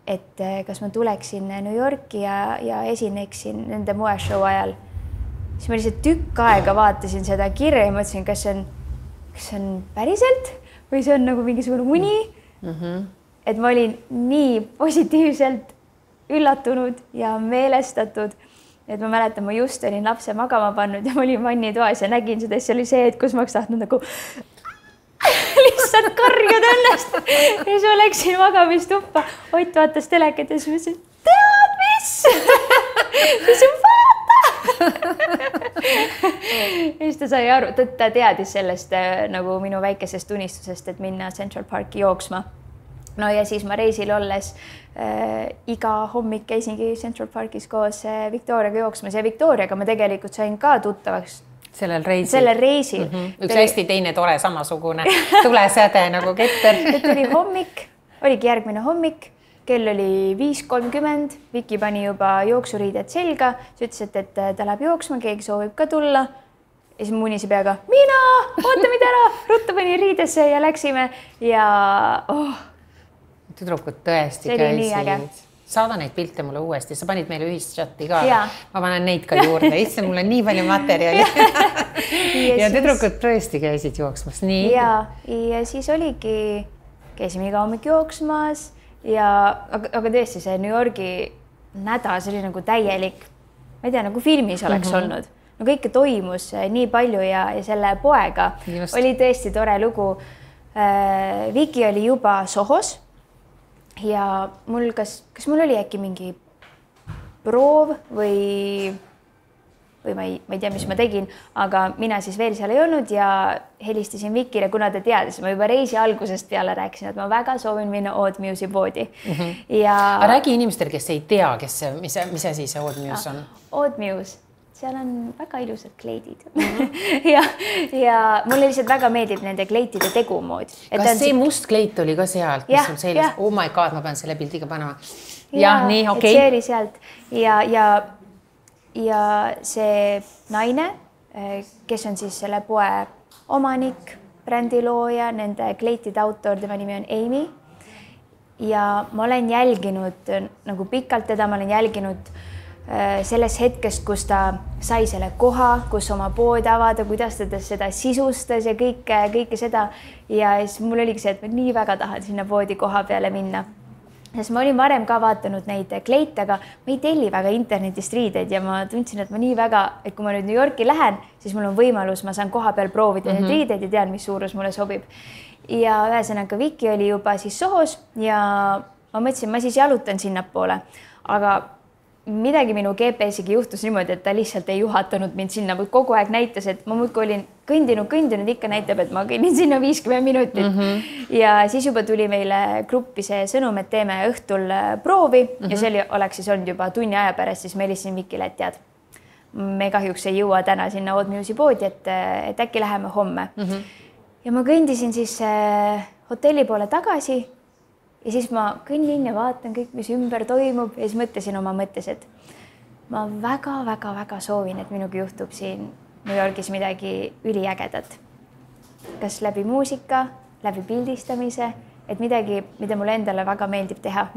et kas ma tuleksin New Yorki ja esineksin nende moeshow ajal, siis ma lihtsalt tükk aega vaatasin seda kirja ja mõtlesin, kas see on päriselt või see on nagu mingisugune uni. Et ma olin nii positiivselt üllatunud ja meelestatud, et ma mäletan, ma just olin lapse magama pannud ja ma olin vannitoas ja nägin seda, see oli see, et kus ma oleks tahtnud nagu lihtsalt karjuda ennast ja siis ma läksin magamistuppa, Ott vaatas telekat ja siis mõtlesin, tead mis? Siis vaata! Ja siis ta sai aru, ta teadis sellest nagu minu väikesest unistusest, et minna Central Parki jooksma. No ja siis ma reisil olles iga hommik käisingi Central Parkis koos Victoriaga jooksmas ja Victoriaga ma tegelikult sain ka tuttavaks sellel reisil. Üks hästi teine tore samasugune tulesäde nagu Ketter. Et oli hommik, oligi järgmine hommik, kell oli 5:30, Viki pani juba jooksuriided selga, see ütles, et ta läheb jooksma, keegi soovib ka tulla. Ja siis munisi peaga, mina, oota mida ära, rutta pani riidesse ja läksime ja Tüdrukud tõesti käisid. Saada neid pilte mulle uuesti, sa panid meile ühist chatti ka. Ma panen neid ka juurde, isse mul on nii palju materjali. Ja tüdrukud tõesti käisid jooksmas. Nii. Ja siis oligi, käisime iga hommik jooksmas ja aga tõesti see New Yorgi nädal, see oli nagu täielik, ma ei tea, nagu filmis oleks olnud. No kõike toimus nii palju ja selle poega oli tõesti tore lugu. Viki oli juba Sohos ja mul, kas mul oli äkki mingi proov või ma ei tea, mis ma tegin, aga mina siis veel seal ei olnud ja helistasin Vikile, kuna ta teadis, ma juba reisi algusest peale rääkisin, et ma väga soovin minna Odd Muse'i poodi. Ja räägi inimestele, kes ei tea, mis asi see Odd Muse on? Odd Muse, seal on väga ilusad kleidid. ja mulle lihtsalt väga meeldib nende kleitide tegumood. Kas see must kleit oli ka sealt, mis on sellis? Oh my god, ma pean selle pildiga panema. Jah, nii, okei. See oli sealt ja see naine, kes on siis selle poe omanik, brändilooja, nende kleitide autor, tema nimi on Amy. Ja ma olen jälginud nagu pikalt teda, ma olen jälginud selles hetkest, kus ta sai selle koha, kus oma pood avada, kuidas ta seda sisustas ja kõike seda. Ja siis mul oligi see, et ma nii väga tahan sinna poodi koha peale minna. Sest ma olin varem ka vaatanud neid kleite, aga ma ei telli väga internetist riideid ja ma tundsin, et ma nii väga, et kui ma nüüd New Yorki lähen, siis mul on võimalus, ma saan koha peal proovida neid riideid ja tean, mis suurus mulle sobib. Ja ühesõnaga Viki oli juba siis Sohos ja ma mõtlesin, ma siis jalutan sinnapoole, aga midagi minu GPS-iga juhtus niimoodi, et ta lihtsalt ei juhatanud mind sinna, või kogu aeg näitas, et ma muudkui olin kõndinud, ikka näitab, et ma kõnnin sinna 50 minutit. Ja siis juba tuli meile gruppi see sõnum, et teeme õhtul proovi ja see oleks siis olnud juba tunni aja pärast, siis ma helistasin Vikile, et tead, me kahjuks ei jõua täna sinna Odd Muse'i poodi, et äkki läheme homme. Ja ma kõndisin siis hotelli poole tagasi. Ja siis ma kõnnin ja vaatan kõik, mis ümber toimub ja siis mõtlesin oma mõttes, et ma väga soovin, et minuga juhtub siin New Yorgis midagi üliägedat. Kas läbi muusika, läbi pildistamise, et midagi, mida mulle endale väga meeldib teha.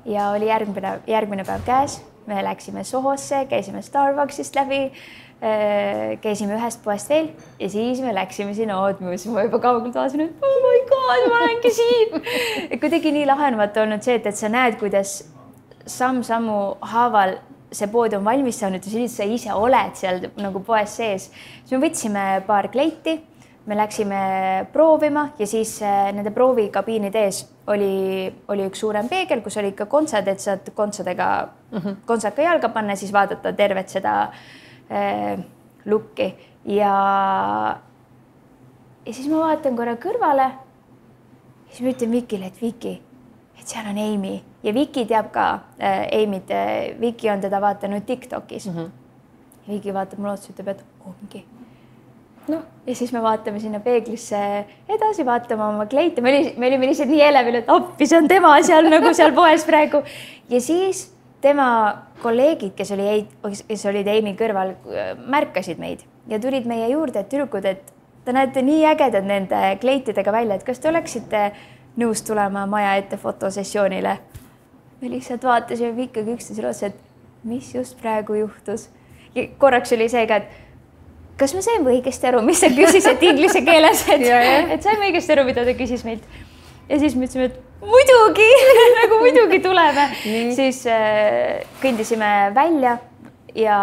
Ja oli järgmine päev käes, me läksime Sohosse, käisime Starbucksist läbi, käisime ühest poest veel ja siis me läksime sinna Odd Muse'i, ma juba kaugelt vaatasin, et oh my god, ma olengi siin. Kuidagi nii lahenevat olnud see, et sa näed, kuidas samm-sammu haaval see pood on valmis saanud ja siis sa ise oled seal nagu poes sees. Siis me võtsime paar kleiti, me läksime proovima ja siis nende proovikabiinide ees oli üks suurem peegel, kus oli ikka kontsad, et saad kontsad ka jalga panna, siis vaadata tervet seda lukki ja siis ma vaatan korra kõrvale ja siis ma ütlen Vikile, et Viki, et seal on Amy ja Viki teab ka Amy't, Viki on teda vaatanud TikTokis. Viki vaatab mulle otsa, ütleb, et ongi. No, ja siis me vaatame sinna peeglisse edasi, vaatame oma kleite, me olime lihtsalt nii elevil, et appi, see on tema seal nagu seal poes praegu ja siis tema kolleegid, kes olid Amy kõrval, märkasid meid ja tulid meie juurde, et tüdrukud, et te näete nii ägedad nende kleitidega välja, et kas te oleksite nõus tulema maja ette fotosessioonile? Me lihtsalt vaatasime ikkagi üksteisele otsa, et mis just praegu juhtus. Ja korraks oli see ka, et kas me saime õigesti aru, mis sa küsisid inglise keeles, et saime õigesti aru, mida ta küsis meilt. Ja siis me ütlesime, et muidugi, nagu muidugi tuleme. Siis kõndisime välja ja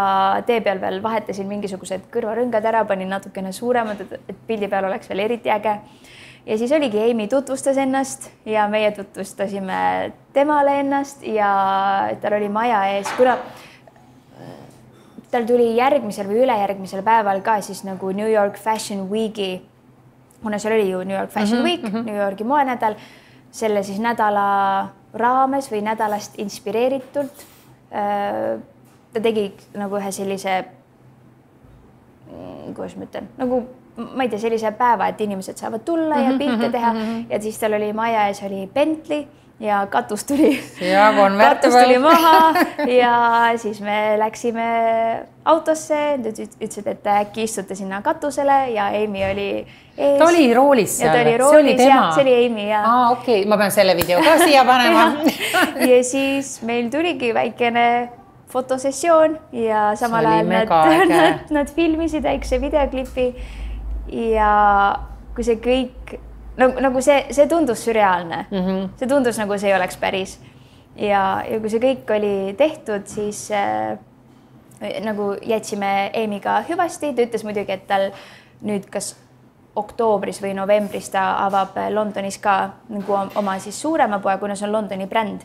tee peal veel vahetasin mingisugused kõrvarõngad ära, panin natukene suuremad, et pildi peal oleks veel eriti äge. Ja siis oligi Amy tutvustas ennast ja meie tutvustasime temale ennast ja tal oli maja ees, kuna tal tuli järgmisel või ülejärgmisel päeval ka siis nagu New York Fashion Weeki, kuna seal oli ju New York Fashion Week, New Yorgi moenädal, selle siis nädala raames või nädalast inspireeritult. Ta tegi nagu ühe sellise, kuidas ma ütlen, nagu ma ei tea, sellise päeva, et inimesed saavad tulla ja pilte teha ja siis tal oli maja ees oli Bentley ja katus tuli maha ja siis me läksime autosse, ütlesid, et äkki istute sinna katusele ja Amy oli ees. Ta oli roolis seal? See oli tema? See oli Amy, jah. Okei, ma pean selle video ka siia panema. Ja siis meil tuligi väikene fotosessioon ja samal ajal nad filmisid väikse videoklipi ja kui see kõik nagu see tundus sürreaalne. See tundus nagu see ei oleks päris. Ja kui see kõik oli tehtud, siis nagu jätsime Amy'ga hüvasti. Ta ütles muidugi, et tal nüüd kas oktoobris või novembris ta avab Londonis ka nagu oma siis suurema poe, kuna see on Londoni bränd.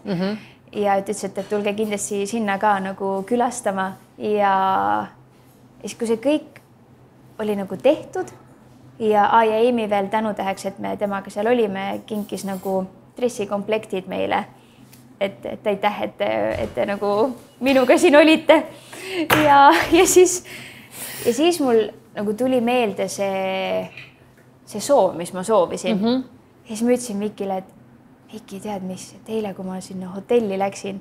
Ja ütles, et tulge kindlasti sinna ka nagu külastama. Ja siis, kui see kõik oli nagu tehtud ja Amy veel tänutäheks, et me temaga seal olime, kinkis nagu dressikomplektid meile. Et aitäh, et te nagu minuga siin olite. Ja siis mul nagu tuli meelde see soov, mis ma soovisin. Ja siis ma ütlesin Mikile, et Miki, tead mis, et eile, kui ma sinna hotelli läksin,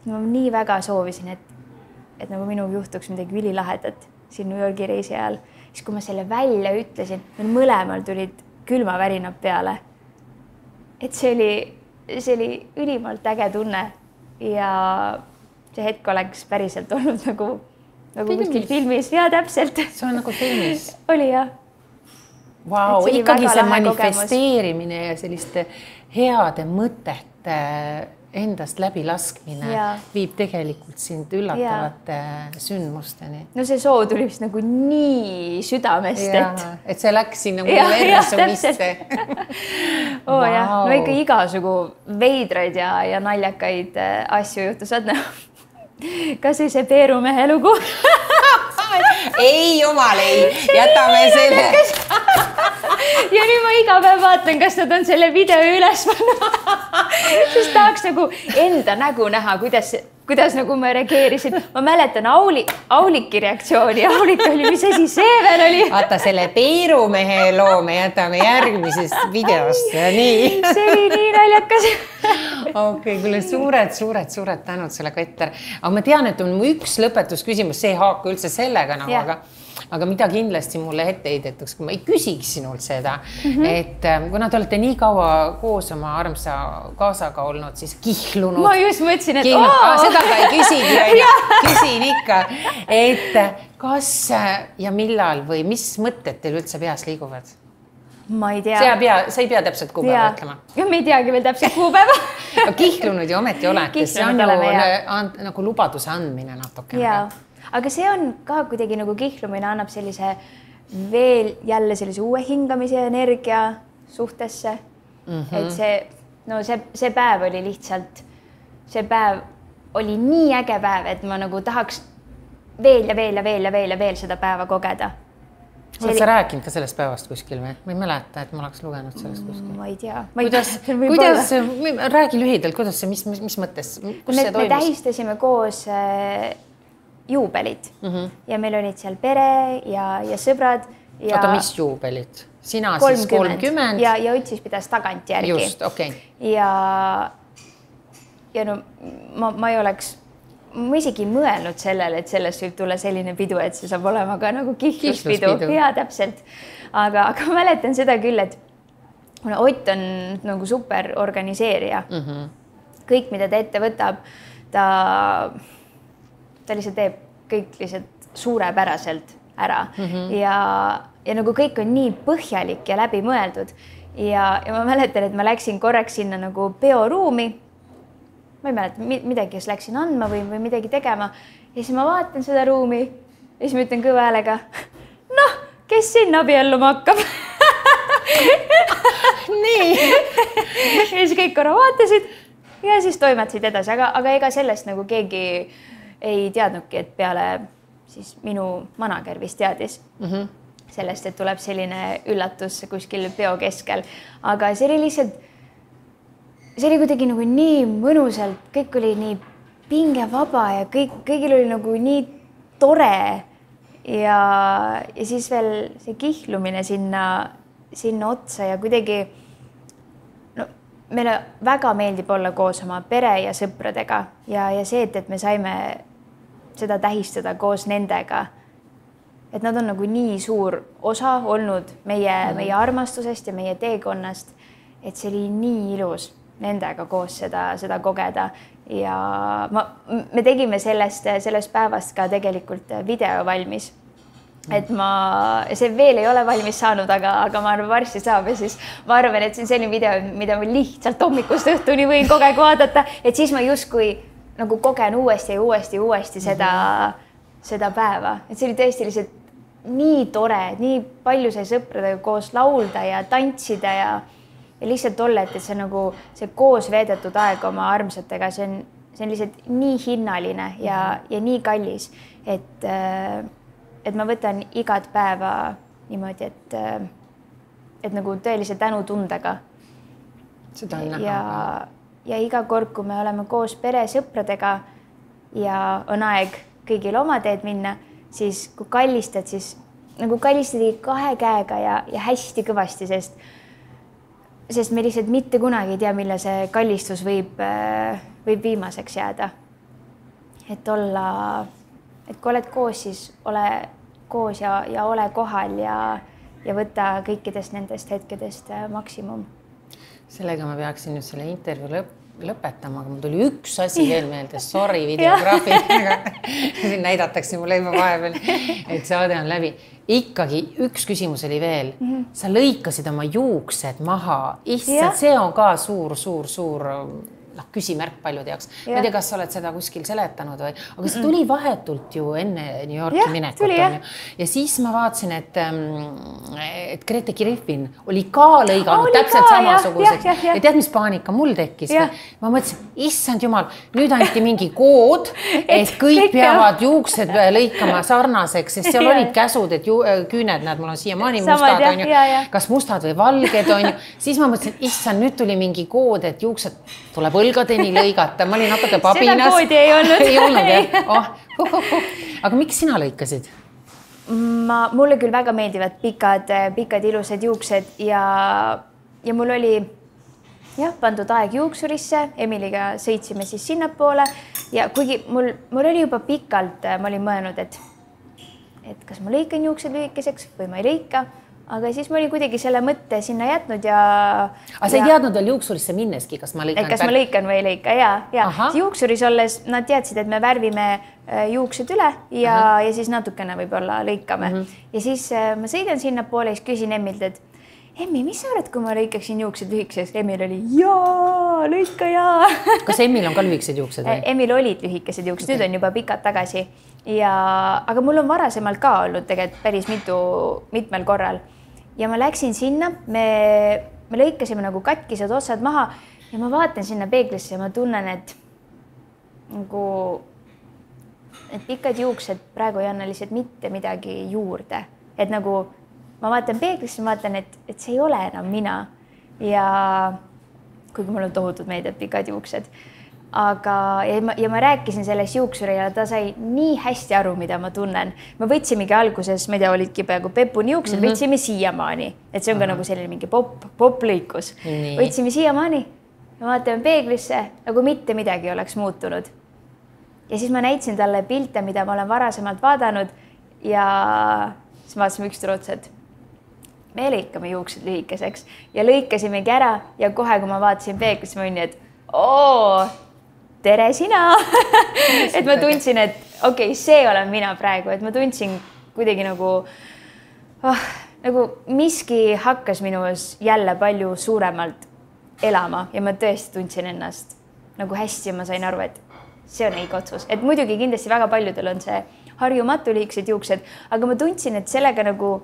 ma nii väga soovisin, et nagu minuga juhtuks midagi ülilahedat siin New Yorgi reisi ajal. Siis kui ma selle välja ütlesin, meil mõlemal tulid külmavärinad peale. Et see oli ülimalt äge tunne ja see hetk oleks päriselt olnud nagu kuskil filmis. Ja täpselt. See on nagu filmis. Oli jah. Vau, ikkagi see manifesteerimine ja selliste heade mõtete endast läbi laskmine viib tegelikult sind üllatavate sündmusteni. No see soov tuli vist nagu nii südamest, et see läks sinna universumisse. No ikka igasugu veidraid ja naljakaid asju juhtus. Kas see Peerumehe lugu? Ei, jumal ei, jätame selle. Ja nüüd ma iga päev vaatan, kas nad on selle video üles pannud. Siis tahaks nagu enda nägu näha, kuidas nagu ma reageerisin. Ma mäletan Auliki reaktsiooni. Aulik oli, mis asi see veel oli? Vaata, selle Peerumehe loo me jätame järgmisest videost. Nii. See oli nii naljakas. Okei, kuule suured tänud selle, Keter. Aga ma tean, et on mu üks lõpetusküsimus, see haaku üldse sellega nagu, aga mida kindlasti mulle ette heidetuks, kui ma ei küsiks sinult seda, et kuna te olete nii kaua koos oma armsa kaasaga olnud, siis kihlunud. Ma just mõtlesin, et seda ka ei küsigi, küsin ikka, et kas ja millal või mis mõtted teil üldse peas liiguvad? Ma ei tea. Sa ei pea täpselt kuupäeva ütlema. Ja me ei teagi veel täpselt kuupäeva. Kihlunud ju ometi olete, see on ju nagu lubaduse andmine natuke. Aga see on ka kuidagi nagu kihlumine annab sellise veel jälle sellise uue hingamise energia suhtesse. Et see päev oli lihtsalt, see päev oli nii äge päev, et ma nagu tahaks veel seda päeva kogeda. Oled sa rääkinud ka sellest päevast kuskil või? Ma ei mäleta, et ma oleks lugenud sellest kuskil. Ma ei tea. Räägi lühidalt, kuidas see, mis mõttes, kus see toimus? Me tähistasime koos juubelit ja meil olid seal pere ja sõbrad. Oota, mis juubelit? Sina 30. Siis 30. Ja Otsis pidas tagant järgi. Just, okei. Ja no ma ei oleks... Ma isegi mõelnud sellele, et sellest võib tulla selline pidu, et see saab olema ka nagu kihluspidu. Ja täpselt. Aga ma mäletan seda küll, et Ott on nagu super organiseerija. Kõik, mida ta ette võtab, ta lihtsalt teeb kõik lihtsalt suurepäraselt ära. Ja nagu kõik on nii põhjalik ja läbi mõeldud. Ja ma mäletan, et ma läksin korraks sinna nagu peoruumi. Ma ei mäleta, midagi, kes läksin andma või midagi tegema. Ja siis ma vaatan seda ruumi ja siis ma ütlen kõva häälega, noh, kes sinna abielluma hakkab? Nii. Ja siis kõik korra vaatasid ja siis toimetasid edasi, aga ega sellest nagu keegi ei teadnudki, et peale siis minu manager vist teadis sellest, et tuleb selline üllatus kuskil peo keskel. Aga see oli lihtsalt see oli kuidagi nagu nii mõnusalt, kõik oli nii pingevaba ja kõigil oli nagu nii tore ja siis veel see kihlumine sinna otsa ja kuidagi meile väga meeldib olla koos oma pere ja sõpradega ja see, et me saime seda tähistada koos nendega, et nad on nagu nii suur osa olnud meie armastusest ja meie teekonnast, et see oli nii ilus nendega koos seda kogeda ja me tegime sellest päevast ka tegelikult video valmis. et see veel ei ole valmis saanud, aga ma arvan, varsti saab ja siis ma arvan, et see on selline video, mida ma lihtsalt hommikust õhtuni võin kogu aeg vaadata, et siis ma justkui nagu kogen uuesti ja uuesti seda päeva, et see oli tõesti lihtsalt nii tore, nii palju sai sõpradega koos laulda ja tantsida ja lihtsalt olla, et see nagu see koos veedetud aeg oma armsatega, see on lihtsalt nii hinnaline ja nii kallis, et ma võtan igat päeva niimoodi, et nagu tõelise tänutundega. Seda on näha. Ja iga kord, kui me oleme koos peresõpradega ja on aeg kõigil oma teed minna, siis kui kallistad, siis nagu kallistadi 2 käega ja hästi kõvasti, sest me lihtsalt mitte kunagi ei tea, mille see kallistus võib viimaseks jääda. Et kui oled koos, siis ole koos ja ole kohal ja võta kõikidest nendest hetkedest maksimum. Sellega ma peaksin nüüd selle intervjuu lõpetama, aga mul tuli üks asi veel meelde, sorry videograafid, siin näidatakse mulle juba vahepeal, et saade on läbi. Ikkagi üks küsimus oli veel, sa lõikasid oma juuksed maha, see on ka suur küsimärk paljude jaoks. Ma ei tea, kas sa oled seda kuskil seletanud või, aga see tuli vahetult ju enne New Yorki minekut. Ja siis ma vaatasin, et Grete Griffin oli ka lõiganud täpselt samasuguseks. Ja tead, mis paanika mul tekkis? Ma mõtlesin, issand jumal, nüüd anti mingi kood, et kõik peavad juuksed lõikama sarnaseks, sest seal olid käsud, et küüned, näed, mul on siiamaani mustad, on ju, kas mustad või valged, on ju. Siis ma mõtlesin, issand, nüüd tuli mingi kood, et juuksed tuleb õlgadeni lõigata. Ma olin natuke pabinas. Seda koodi ei olnud. Ei olnud, jah. Aga miks sina lõikasid? Mulle küll väga meeldivad pikad ilusad juuksed ja mul oli pandud aeg juuksurisse. Emiliga sõitsime siis sinnapoole ja kuigi mul oli juba pikalt, ma olin mõelnud, et kas ma lõikan juuksed lühikeseks või ma ei lõika. Aga siis ma olin kuidagi selle mõtte sinna jätnud ja... Aga sa ei teadnud veel juuksurisse minneski, kas ma lõikan? Kas ma lõikan või ei lõika, ja. Juuksuris olles nad teadsid, et me värvime juuksed üle ja siis natukene võib-olla lõikame. Ja siis ma sõidan sinna poole ja siis küsin Emmilt, et Emmi, mis sa arvad, kui ma lõikaksin juuksed lühikeseks? Emmil oli, lõika . Kas Emmil on ka lühikesed juuksed? Emmil olid lühikesed juuksed, nüüd on juba pikad tagasi. Aga mul on varasemalt ka olnud tegelikult päris mitmel korral. Ja ma läksin sinna, me lõikasime nagu katkised otsad maha ja ma vaatan sinna peeglisse ja ma tunnen, et pikad juuksed praegu ei anna lihtsalt mitte midagi juurde. Et nagu ma vaatan peeglisse, ma vaatan, et see ei ole enam mina. Ja kuigi mul on tohutud meeldib pikad juuksed. Ja ma rääkisin sellest juuksuri ja ta sai nii hästi aru, mida ma tunnen. Me võtsimegi alguses, ma ei tea, olidki peaaegu pepuni juuksed, võtsime siiamaani. Et see on ka nagu selline mingi pop-lõikus. Võtsime siiamaani ja vaatame peeglisse, nagu mitte midagi oleks muutunud. Ja siis ma näitasin talle pilte, mida ma olen varasemalt vaadanud ja siis vaatasime üksteisele otsa, et me lõikame juuksed lühikeseks ja lõikasimegi ära ja kohe, kui ma vaatasin peeglisse, ma olin, et tere sina! Et ma tundsin, et okei, see olen mina praegu, et ma tundsin kuidagi nagu miski hakkas minus jälle palju suuremalt elama ja ma tõesti tundsin ennast nagu hästi ja ma sain aru, et see on õige otsus. Et muidugi kindlasti väga paljudel on see harjumatu lühikesed juuksed, aga ma tundsin, et sellega nagu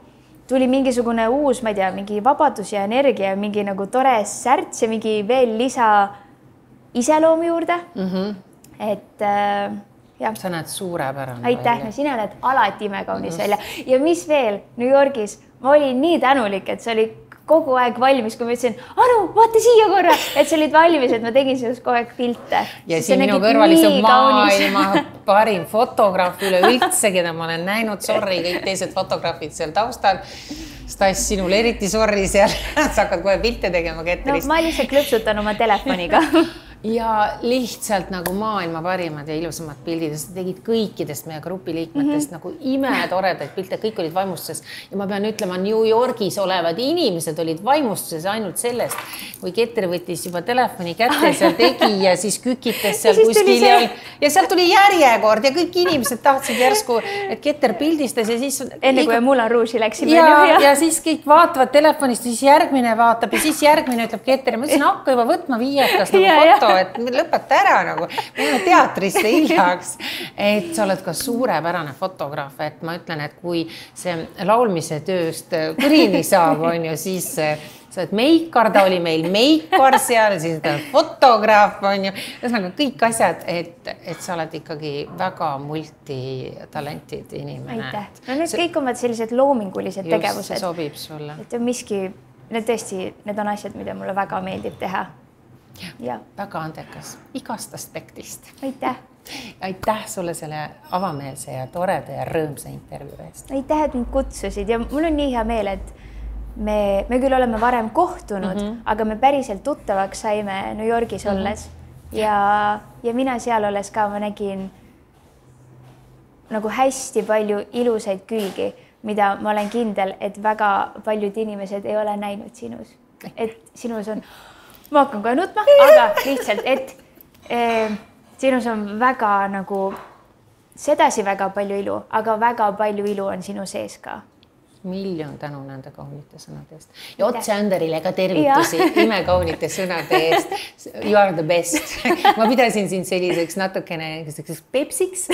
tuli mingisugune uus, ma ei tea, mingi vabadus ja energia, mingi nagu tore särts ja mingi veel lisa iseloomu juurde. Et jah. Sa näed suurepärane. Aitäh, sina näed alati imekaunis välja. Ja mis veel, New Yorgis ma olin nii tänulik, et see oli kogu aeg valmis, kui ma ütlesin, Anu, vaata siia korra, et sa olid valmis, et ma tegin sellest kogu aeg pilte. Ja siin minu kõrval istub maailma parim fotograaf üleüldse, keda ma olen näinud, sorry, kõik teised fotograafid seal taustal. Stas, sinul eriti sorry seal, sa hakkad kohe pilte tegema Keterist. No ma lihtsalt klõpsutan oma telefoniga. ja lihtsalt nagu maailma parimad ja ilusamad pildid, sa tegid kõikidest meie grupiliikmetest nagu imetoredaid pilte, kõik olid vaimustuses ja ma pean ütlema, New Yorgis olevad inimesed olid vaimustuses ainult sellest, kui Keter võttis juba telefoni kätte, seal tegi ja siis kükitas seal kuskil ja sealt tuli järjekord ja kõik inimesed tahtsid järsku, et Keter pildistas ja siis enne kui Moulin Rouge'i läksime. Ja siis kõik vaatavad telefonist, siis järgmine vaatab ja siis järgmine ütleb Keter, ma ütlesin, hakka juba võtma viiekas nagu foto, et lõpeta ära nagu, me oleme teatrisse hiljaks, et sa oled ka suurepärane fotograaf, et ma ütlen, et kui see laulmise tööst kõrini saab, on ju, siis sa oled meikar, ta oli meil meikar seal, siis ta on fotograaf, on ju, ühesõnaga kõik asjad, et sa oled ikkagi väga multitalentid inimene. Aitäh. No need kõik omad sellised loomingulised tegevused. See sobib sulle. Et on miski, need tõesti, need on asjad, mida mulle väga meeldib teha. Ja. Väga andekas igast aspektist. Aitäh. Aitäh sulle selle avameelse ja toreda ja rõõmsa intervjuu eest. Aitäh, et mind kutsusid ja mul on nii hea meel, et me küll oleme varem kohtunud, aga me päriselt tuttavaks saime New Yorgis olles ja mina seal olles ka ma nägin nagu hästi palju ilusaid külgi, mida ma olen kindel, et väga paljud inimesed ei ole näinud sinus. Et sinus on ma hakkan kohe nutma, aga lihtsalt, et sinus on väga nagu sedasi väga palju ilu, aga väga palju ilu on sinu sees ka. Miljon tänu nende kaunite sõnade eest. Ja Otse Anderile ka tervitusi imekaunite sõnade eest. You are the best. Ma pidasin sind selliseks natukene pepsiks,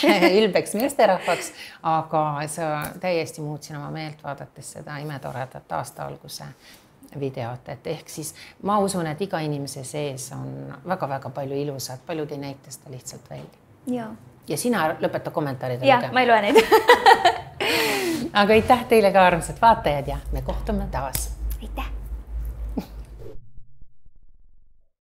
ülbeks meesterahvaks, aga sa täiesti muutsin oma meelt vaadates seda imetoredat aasta alguse videot, et ehk siis ma usun, et iga inimese sees on väga-väga palju ilusat, paljud ei näita seda lihtsalt välja. Ja sina lõpeta kommentaaride lugema. Ma ei loe neid. Aga aitäh teile ka armsad vaatajad ja me kohtume taas. Aitäh!